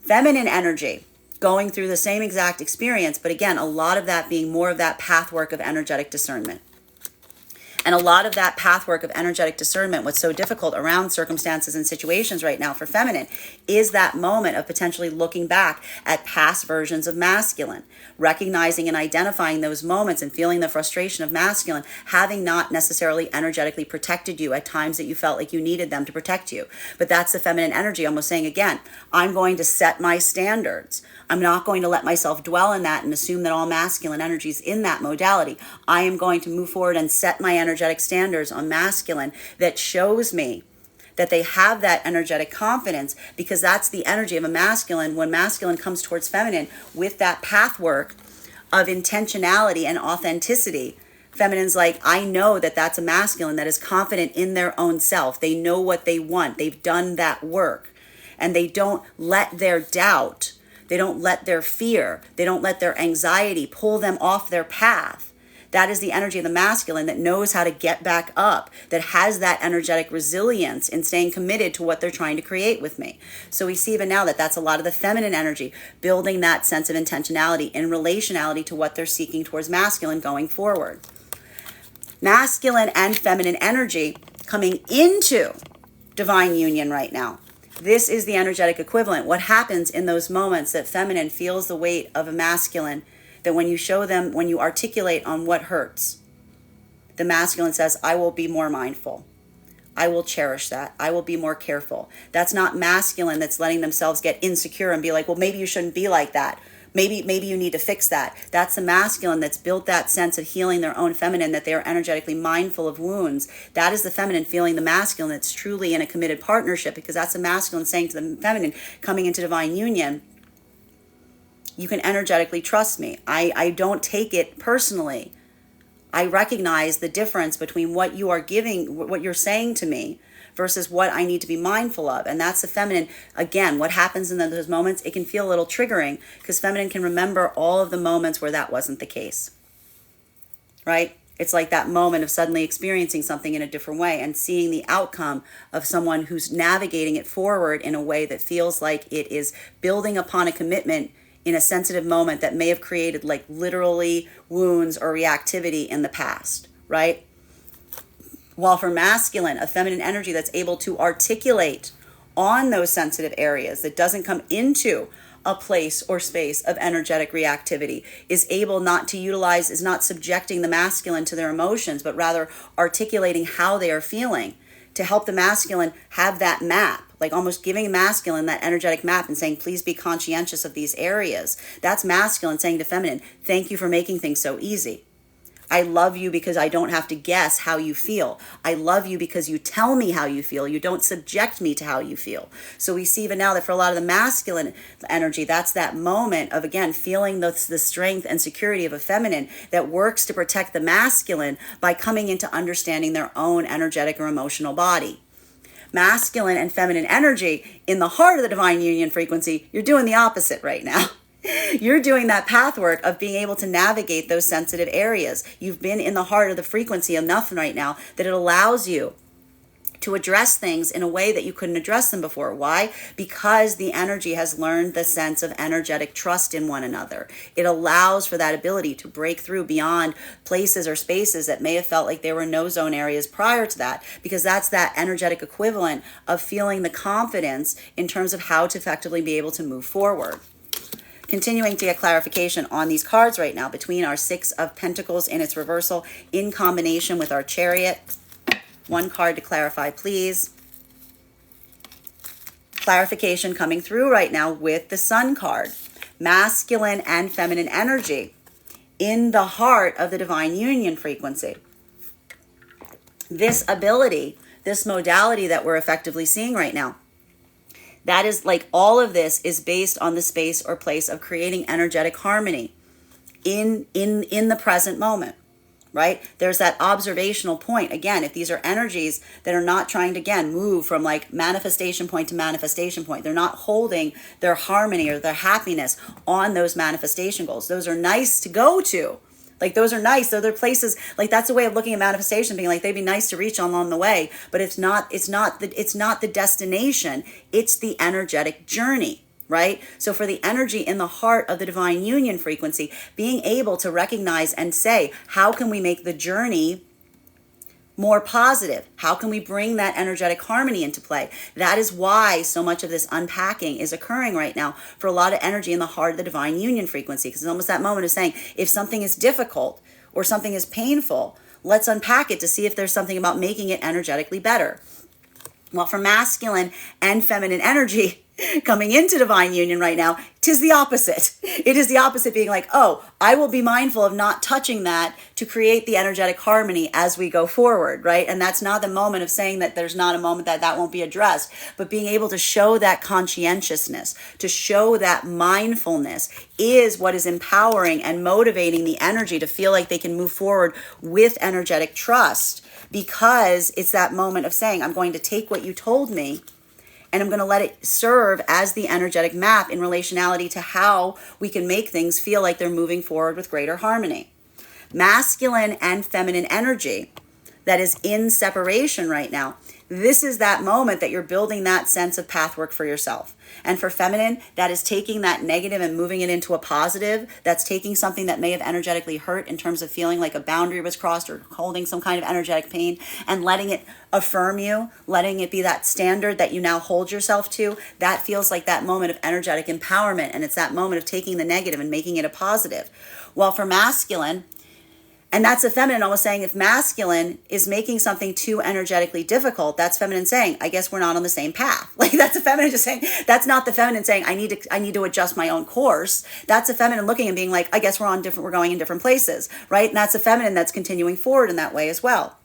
Feminine energy, going through the same exact experience, but again, a lot of that being more of that path work of energetic discernment. And a lot of that pathwork of energetic discernment, what's so difficult around circumstances and situations right now for feminine, is that moment of potentially looking back at past versions of masculine, recognizing and identifying those moments and feeling the frustration of masculine, having not necessarily energetically protected you at times that you felt like you needed them to protect you. But that's the feminine energy almost saying, again, I'm going to set my standards. I'm not going to let myself dwell in that and assume that all masculine energy is in that modality. I am going to move forward and set my energetic standards on masculine that shows me that they have that energetic confidence, because that's the energy of a masculine. When masculine comes towards feminine with that path work of intentionality and authenticity, feminine's like, I know that that's a masculine that is confident in their own self. They know what they want. They've done that work, and they don't let their doubt, they don't let their fear, they don't let their anxiety pull them off their path. That is the energy of the masculine that knows how to get back up, that has that energetic resilience in staying committed to what they're trying to create with me. So we see even now that that's a lot of the feminine energy, building that sense of intentionality in relationality to what they're seeking towards masculine going forward. Masculine and feminine energy coming into divine union right now. This is the energetic equivalent. What happens in those moments that feminine feels the weight of a masculine, that when you show them, when you articulate on what hurts, the masculine says, I will be more mindful. I will cherish that. I will be more careful. That's not masculine that's letting themselves get insecure and be like, well, maybe you shouldn't be like that. Maybe you need to fix that. That's the masculine that's built that sense of healing their own feminine, that they are energetically mindful of wounds. That is the feminine feeling the masculine that's truly in a committed partnership, because that's the masculine saying to the feminine coming into divine union, you can energetically trust me. I don't take it personally. I recognize the difference between what you are giving, what you're saying to me, versus what I need to be mindful of. And that's the feminine. Again, what happens in those moments, it can feel a little triggering because feminine can remember all of the moments where that wasn't the case, right? It's like that moment of suddenly experiencing something in a different way and seeing the outcome of someone who's navigating it forward in a way that feels like it is building upon a commitment in a sensitive moment that may have created like literally wounds or reactivity in the past, right? While for masculine, a feminine energy that's able to articulate on those sensitive areas, that doesn't come into a place or space of energetic reactivity, is able not to utilize, is not subjecting the masculine to their emotions, but rather articulating how they are feeling to help the masculine have that map, like almost giving masculine that energetic map and saying, please be conscientious of these areas. That's masculine saying to feminine, thank you for making things so easy. I love you because I don't have to guess how you feel. I love you because you tell me how you feel. You don't subject me to how you feel. So we see even now that for a lot of the masculine energy, that's that moment of, again, feeling the strength and security of a feminine that works to protect the masculine by coming into understanding their own energetic or emotional body. Masculine and feminine energy in the heart of the divine union frequency, you're doing the opposite right now. You're doing that path work of being able to navigate those sensitive areas. You've been in the heart of the frequency enough right now that it allows you to address things in a way that you couldn't address them before. Why? Because the energy has learned the sense of energetic trust in one another. It allows for that ability to break through beyond places or spaces that may have felt like there were no-zone areas prior to that, because that's that energetic equivalent of feeling the confidence in terms of how to effectively be able to move forward. Continuing to get clarification on these cards right now between our Six of Pentacles in its reversal in combination with our Chariot. One card to clarify, please. Clarification coming through right now with the Sun card. Masculine and feminine energy in the heart of the divine union frequency. This ability, this modality that we're effectively seeing right now, that is like all of this is based on the space or place of creating energetic harmony in the present moment, right? There's that observational point. Again, if these are energies that are not trying to, again, move from like manifestation point to manifestation point, they're not holding their harmony or their happiness on those manifestation goals. Those are nice to go to. Like those are nice. They're places, like that's a way of looking at manifestation, being like they'd be nice to reach along the way, but it's not the destination. It's the energetic journey, right? So for the energy in the heart of the divine union frequency, being able to recognize and say, how can we make the journey more positive? How can we bring that energetic harmony into play? That is why so much of this unpacking is occurring right now for a lot of energy in the heart of the divine union frequency, because it's almost that moment of saying, if something is difficult or something is painful, let's unpack it to see if there's something about making it energetically better. Well, for masculine and feminine energy coming into divine union right now, 'tis the opposite. It is the opposite, being like, oh, I will be mindful of not touching that to create the energetic harmony as we go forward, right? And that's not the moment of saying that there's not a moment that won't be addressed, but being able to show that conscientiousness, to show that mindfulness is what is empowering and motivating the energy to feel like they can move forward with energetic trust, because it's that moment of saying, I'm going to take what you told me and I'm going to let it serve as the energetic map in relationality to how we can make things feel like they're moving forward with greater harmony. masculine and feminine energy that is in separation right now. This is that moment that you're building that sense of pathwork for yourself. And for feminine, that is taking that negative and moving it into a positive. That's taking something that may have energetically hurt in terms of feeling like a boundary was crossed or holding some kind of energetic pain, and letting it affirm you, letting it be that standard that you now hold yourself to. That feels like that moment of energetic empowerment. And it's that moment of taking the negative and making it a positive. Well, for masculine, and that's a feminine almost saying, if masculine is making something too energetically difficult, that's feminine saying, I guess we're not on the same path. Like, that's a feminine just saying, that's not the feminine saying, I need to adjust my own course. That's a feminine looking and being like, I guess we're going in different places, right? And that's a feminine that's continuing forward in that way as well.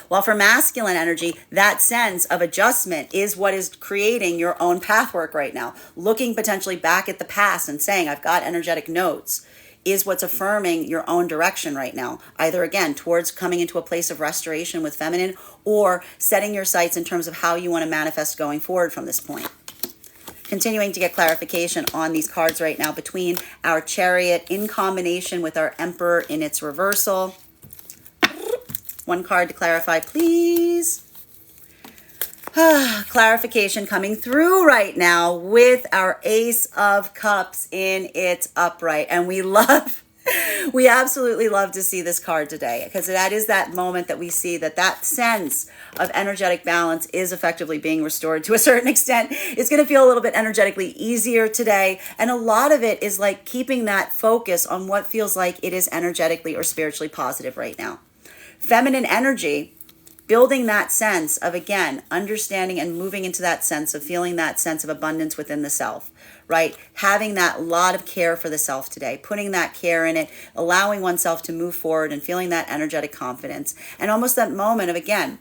While for masculine energy, that sense of adjustment is what is creating your own pathwork right now. Looking potentially back at the past and saying, I've got energetic notes, is what's affirming your own direction right now. Either, again, towards coming into a place of restoration with feminine, or setting your sights in terms of how you want to manifest going forward from this point. Continuing to get clarification on these cards right now between our Chariot in combination with our Emperor in its reversal. One card to clarify, please. Clarification coming through right now with our Ace of Cups in its upright. And we absolutely love to see this card today, because that is that moment that we see that sense of energetic balance is effectively being restored to a certain extent. It's going to feel a little bit energetically easier today. And a lot of it is like keeping that focus on what feels like it is energetically or spiritually positive right now. Feminine energy, building that sense of, again, understanding and moving into that sense of feeling that sense of abundance within the self, right? Having that lot of care for the self today, putting that care in it, allowing oneself to move forward and feeling that energetic confidence. And almost that moment of, again,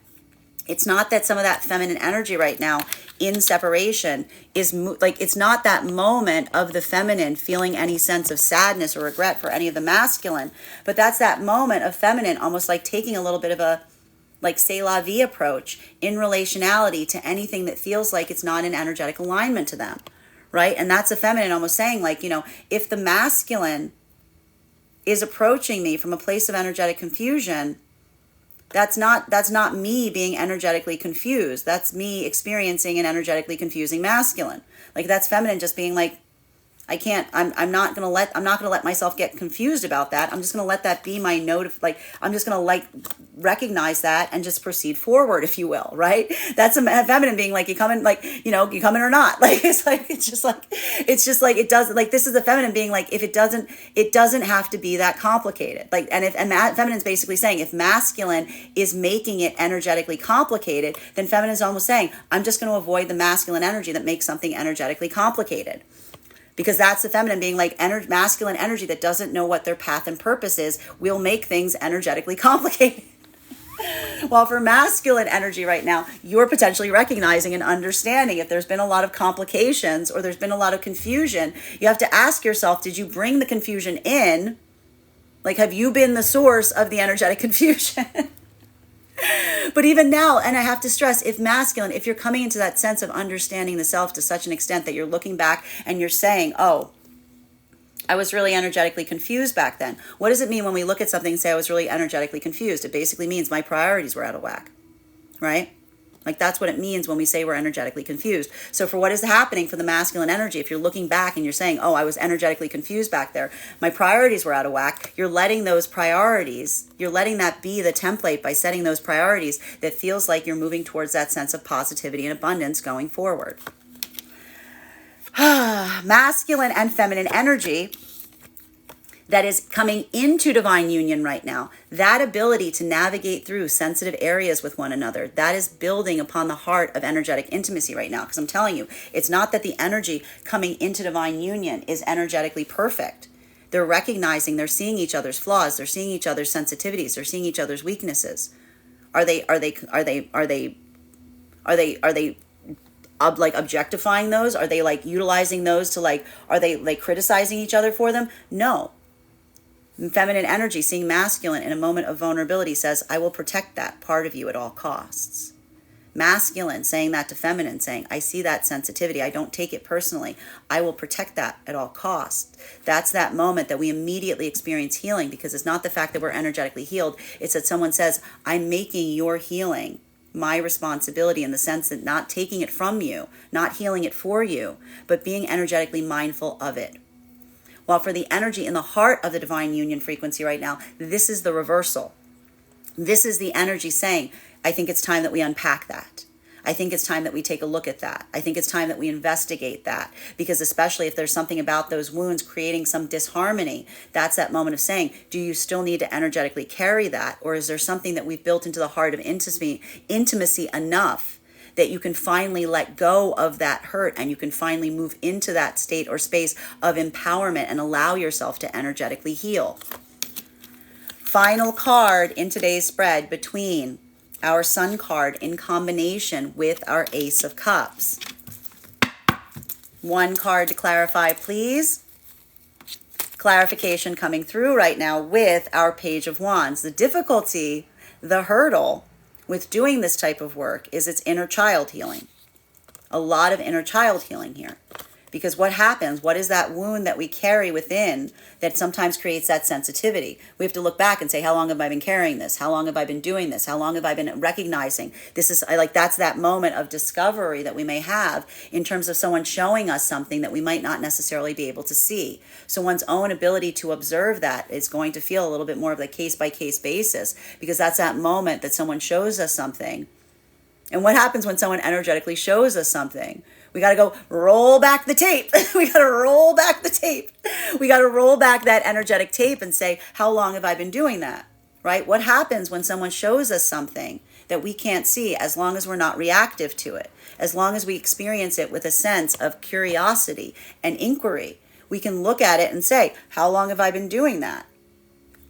it's not that some of that feminine energy right now in separation is like, it's not that moment of the feminine feeling any sense of sadness or regret for any of the masculine, but that's that moment of feminine almost like taking a little bit of a like c'est la vie approach in relationality to anything that feels like it's not in energetic alignment to them, right? And that's a feminine almost saying, like, if the masculine is approaching me from a place of energetic confusion, that's not me being energetically confused. That's me experiencing an energetically confusing masculine. Like, that's feminine just being like, I'm not going to let myself get confused about that. I'm just going to let that be my note of, like, I'm just going to recognize that and just proceed forward, if you will, right? That's a feminine being like, you coming or not? Like, it does, like, this is the feminine being like, if it doesn't have to be that complicated. Like, and feminine's basically saying, if masculine is making it energetically complicated, then feminine is almost saying, I'm just going to avoid the masculine energy that makes something energetically complicated. Because that's the feminine being like, masculine energy that doesn't know what their path and purpose is will make things energetically complicated. While for masculine energy right now, you're potentially recognizing and understanding if there's been a lot of complications or there's been a lot of confusion, you have to ask yourself, did you bring the confusion in? Like, have you been the source of the energetic confusion? But even now, and I have to stress, if masculine, if you're coming into that sense of understanding the self to such an extent that you're looking back and you're saying, oh, I was really energetically confused back then. What does it mean when we look at something and say I was really energetically confused? It basically means my priorities were out of whack, right? Like, that's what it means when we say we're energetically confused. So for what is happening for the masculine energy, if you're looking back and you're saying, oh, I was energetically confused back there, my priorities were out of whack, you're letting those priorities, you're letting that be the template by setting those priorities that feels like you're moving towards that sense of positivity and abundance going forward. Masculine and feminine energy that is coming into divine union right now, that ability to navigate through sensitive areas with one another, that is building upon the heart of energetic intimacy right now. Because I'm telling you, it's not that the energy coming into divine union is energetically perfect. They're recognizing, they're seeing each other's flaws, they're seeing each other's sensitivities, they're seeing each other's weaknesses. Are they like objectifying those? Are they like utilizing those to like, are they like criticizing each other for them? No. Feminine energy, seeing masculine in a moment of vulnerability, says, I will protect that part of you at all costs. Masculine saying that to feminine, saying, I see that sensitivity. I don't take it personally. I will protect that at all costs. That's that moment that we immediately experience healing, because it's not the fact that we're energetically healed. It's that someone says, I'm making your healing my responsibility, in the sense that not taking it from you, not healing it for you, but being energetically mindful of it. While for the energy in the heart of the divine union frequency right now, this is the reversal. This is the energy saying, I think it's time that we unpack that. I think it's time that we take a look at that. I think it's time that we investigate that, because especially if there's something about those wounds creating some disharmony, that's that moment of saying, do you still need to energetically carry that? Or is there something that we've built into the heart of intimacy enough that you can finally let go of that hurt, and you can finally move into that state or space of empowerment and allow yourself to energetically heal? Final card in today's spread between our Sun card in combination with our Ace of Cups. One card to clarify, please. Clarification coming through right now with our Page of Wands. The difficulty, the hurdle with doing this type of work is its inner child healing. A lot of inner child healing here. Because what happens? What is that wound that we carry within that sometimes creates that sensitivity? We have to look back and say, how long have I been carrying this? How long have I been doing this? How long have I been recognizing this? Is like, that's that moment of discovery that we may have in terms of someone showing us something that we might not necessarily be able to see. So one's own ability to observe that is going to feel a little bit more of a case-by-case basis, because that's that moment that someone shows us something. And what happens when someone energetically shows us something? We got to go roll back the tape. We got to roll back the tape. We got to roll back that energetic tape and say, how long have I been doing that? Right? What happens when someone shows us something that we can't see, as long as we're not reactive to it, as long as we experience it with a sense of curiosity and inquiry? We can look at it and say, how long have I been doing that?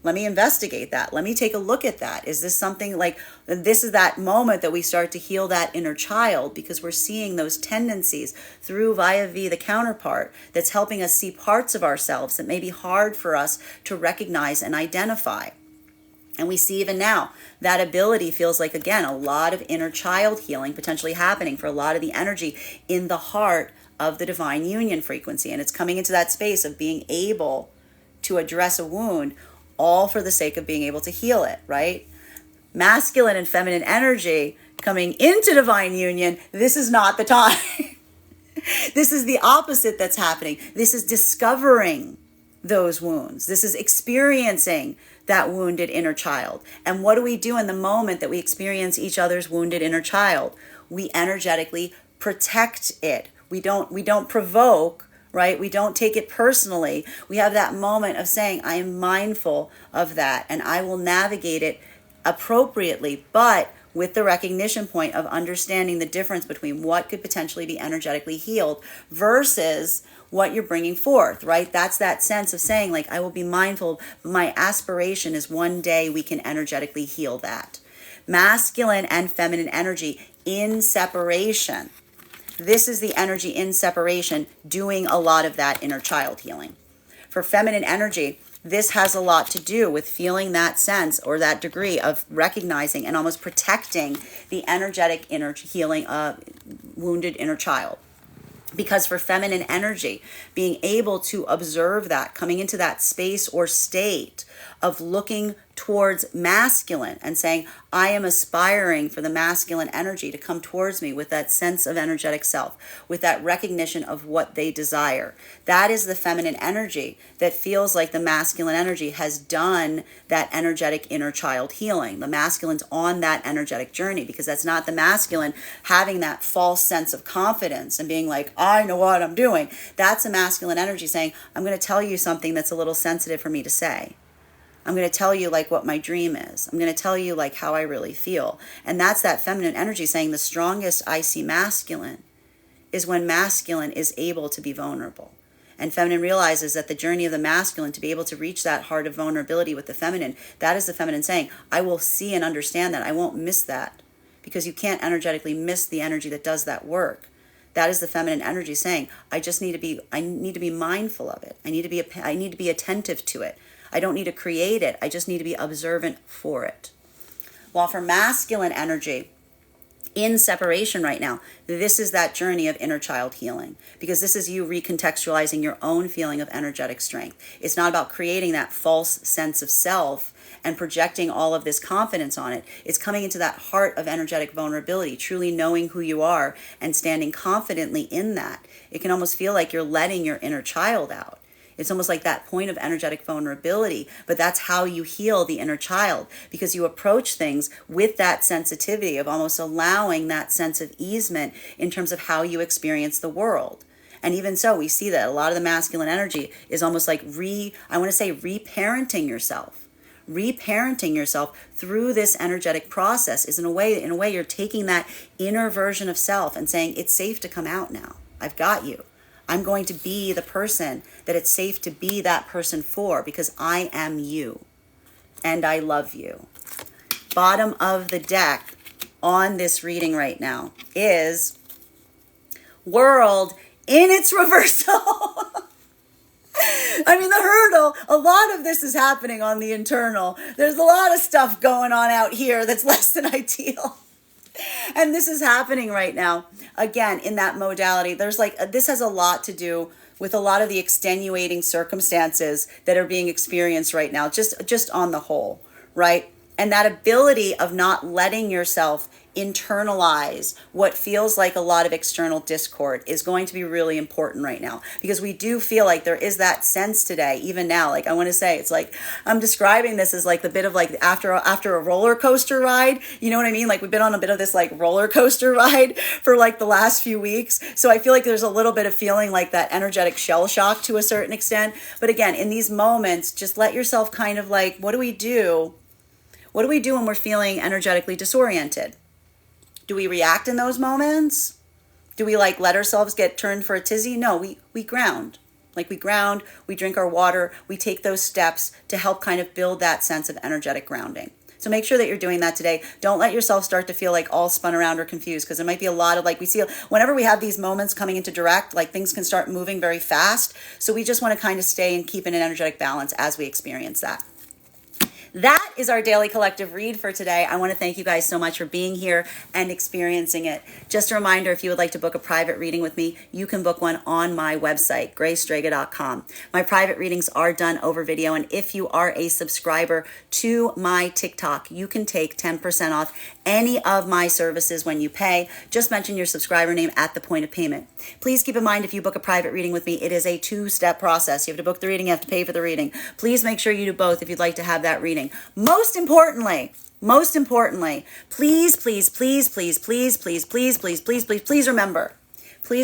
Let me investigate that. Let me take a look at that. Is this something like, this is that moment that we start to heal that inner child, because we're seeing those tendencies through via the counterpart that's helping us see parts of ourselves that may be hard for us to recognize and identify. And we see even now that ability feels like, again, a lot of inner child healing potentially happening for a lot of the energy in the heart of the divine union frequency. And it's coming into that space of being able to address a wound, all for the sake of being able to heal it, right? Masculine and feminine energy coming into divine union, this is not the time. This is the opposite that's happening. This is discovering those wounds. This is experiencing that wounded inner child. And what do we do in the moment that we experience each other's wounded inner child? We energetically protect it. We don't provoke, right? We don't take it personally. We have that moment of saying, I am mindful of that and I will navigate it appropriately, but with the recognition point of understanding the difference between what could potentially be energetically healed versus what you're bringing forth, right? That's that sense of saying, like, I will be mindful. My aspiration is one day we can energetically heal that. Masculine and feminine energy in separation. This is the energy in separation doing a lot of that inner child healing. For feminine energy, this has a lot to do with feeling that sense or that degree of recognizing and almost protecting the energetic inner healing of wounded inner child. Because for feminine energy, being able to observe that, coming into that space or state of looking towards masculine and saying, I am aspiring for the masculine energy to come towards me with that sense of energetic self, with that recognition of what they desire. That is the feminine energy that feels like the masculine energy has done that energetic inner child healing. The masculine's on that energetic journey, because that's not the masculine having that false sense of confidence and being like, I know what I'm doing. That's a masculine energy saying, I'm going to tell you something that's a little sensitive for me to say. I'm going to tell you like what my dream is. I'm going to tell you like how I really feel. And that's that feminine energy saying the strongest I see masculine is when masculine is able to be vulnerable. And feminine realizes that the journey of the masculine to be able to reach that heart of vulnerability with the feminine, that is the feminine saying, I will see and understand that. I won't miss that, because you can't energetically miss the energy that does that work. That is the feminine energy saying, I need to be mindful of it. I need to be attentive to it. I don't need to create it. I just need to be observant for it. While for masculine energy, in separation right now. This is that journey of inner child healing, because this is you recontextualizing your own feeling of energetic strength. It's not about creating that false sense of self and projecting all of this confidence on it. It's coming into that heart of energetic vulnerability, truly knowing who you are and standing confidently in that. It can almost feel like you're letting your inner child out. It's almost like that point of energetic vulnerability, but that's how you heal the inner child, because you approach things with that sensitivity of almost allowing that sense of easement in terms of how you experience the world. And even so, we see that a lot of the masculine energy is almost like reparenting yourself. Reparenting yourself through this energetic process is in a way you're taking that inner version of self and saying, it's safe to come out now. I've got you. I'm going to be the person that it's safe to be that person for, because I am you and I love you. Bottom of the deck on this reading right now is World in its reversal. I mean, the hurdle, a lot of this is happening on the internal. There's a lot of stuff going on out here that's less than ideal. And this is happening right now, again, in that modality. There's this has a lot to do with a lot of the extenuating circumstances that are being experienced right now, just on the whole, right? And that ability of not letting yourself internalize what feels like a lot of external discord is going to be really important right now, because we do feel like there is that sense today, even now. Like, I want to say, it's like, I'm describing this as like the bit of like after a roller coaster ride, you know what I mean? Like, we've been on a bit of this like roller coaster ride for like the last few weeks. So I feel like there's a little bit of feeling like that energetic shell shock to a certain extent. But again, in these moments, just let yourself kind of like, what do we do? What do we do when we're feeling energetically disoriented? Do we react in those moments? Do we like let ourselves get turned for a tizzy? No, we ground. Like, we ground, we drink our water, we take those steps to help kind of build that sense of energetic grounding. So make sure that you're doing that today. Don't let yourself start to feel like all spun around or confused, because there might be a lot of like, we see whenever we have these moments coming into direct, like things can start moving very fast. So we just want to kind of stay and keep in an energetic balance as we experience that. That is our daily collective read for today. I want to thank you guys so much for being here and experiencing it. Just a reminder, if you would like to book a private reading with me, you can book one on my website, graystrega.com. My private readings are done over video, and if you are a subscriber to my TikTok, you can take 10% off any of my services when you pay. Just mention your subscriber name at the point of payment. Please keep in mind, if you book a private reading with me, it is a two-step process. You have to book the reading, you have to pay for the reading. Please make sure you do both if you'd like to have that reading. Most importantly, please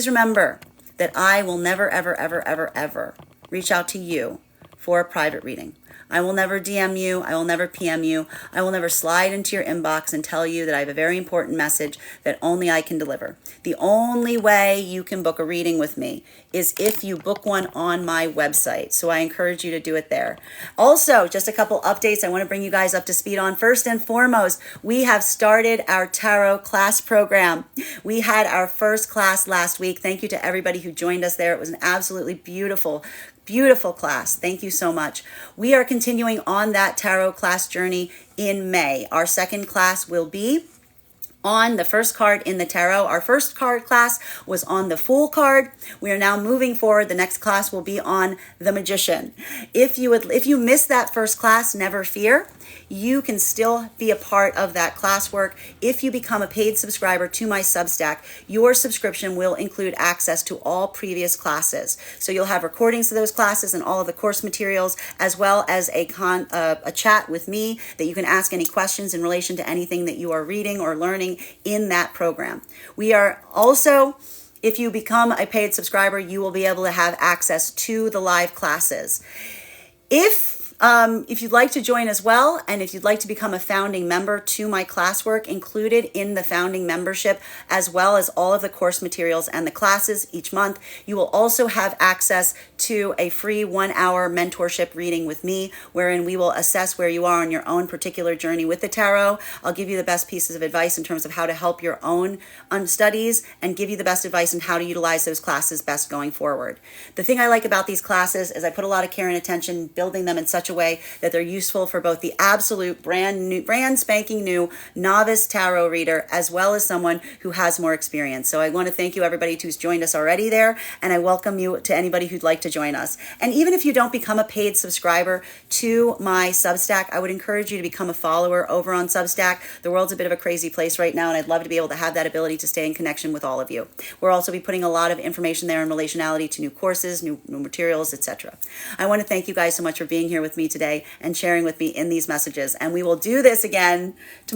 remember that I will never, ever reach out to you for a private reading. I will never DM you. I will never PM you. I will never slide into your inbox and tell you that I have a very important message that only I can deliver. The only way you can book a reading with me is if you book one on my website. So I encourage you to do it there. Also, just a couple updates I want to bring you guys up to speed on. First and foremost, we have started our tarot class program. We had our first class last week. Thank you to everybody who joined us there. It was an absolutely beautiful class. Thank you so much. We are continuing on that tarot class journey in May. Our second class will be on the first card in the tarot. Our first card class was on the Fool card. We are now moving forward. The next class will be on the Magician. If you missed that first class, never fear. You can still be a part of that classwork. If you become a paid subscriber to my Substack, your subscription will include access to all previous classes. So you'll have recordings of those classes and all of the course materials, as well as a chat with me that you can ask any questions in relation to anything that you are reading or learning in that program. We are also, if you become a paid subscriber, you will be able to have access to the live classes. If you'd like to join as well, and if you'd like to become a founding member to my classwork, included in the founding membership, as well as all of the course materials and the classes each month, you will also have access to a free 1-hour mentorship reading with me, wherein we will assess where you are on your own particular journey with the tarot. I'll give you the best pieces of advice in terms of how to help your own studies, and give you the best advice on how to utilize those classes best going forward. The thing I like about these classes is I put a lot of care and attention building them in such such a way that they're useful for both the absolute brand spanking new novice tarot reader, as well as someone who has more experience. So I want to thank you, everybody who's joined us already there, and I welcome you to anybody who'd like to join us. And even if you don't become a paid subscriber to my Substack, I would encourage you to become a follower over on Substack. The world's a bit of a crazy place right now, and I'd love to be able to have that ability to stay in connection with all of you. We'll also be putting a lot of information there in relationality to new courses, new materials, etc. I want to thank you guys so much for being here with me today and sharing with me in these messages. And we will do this again tomorrow.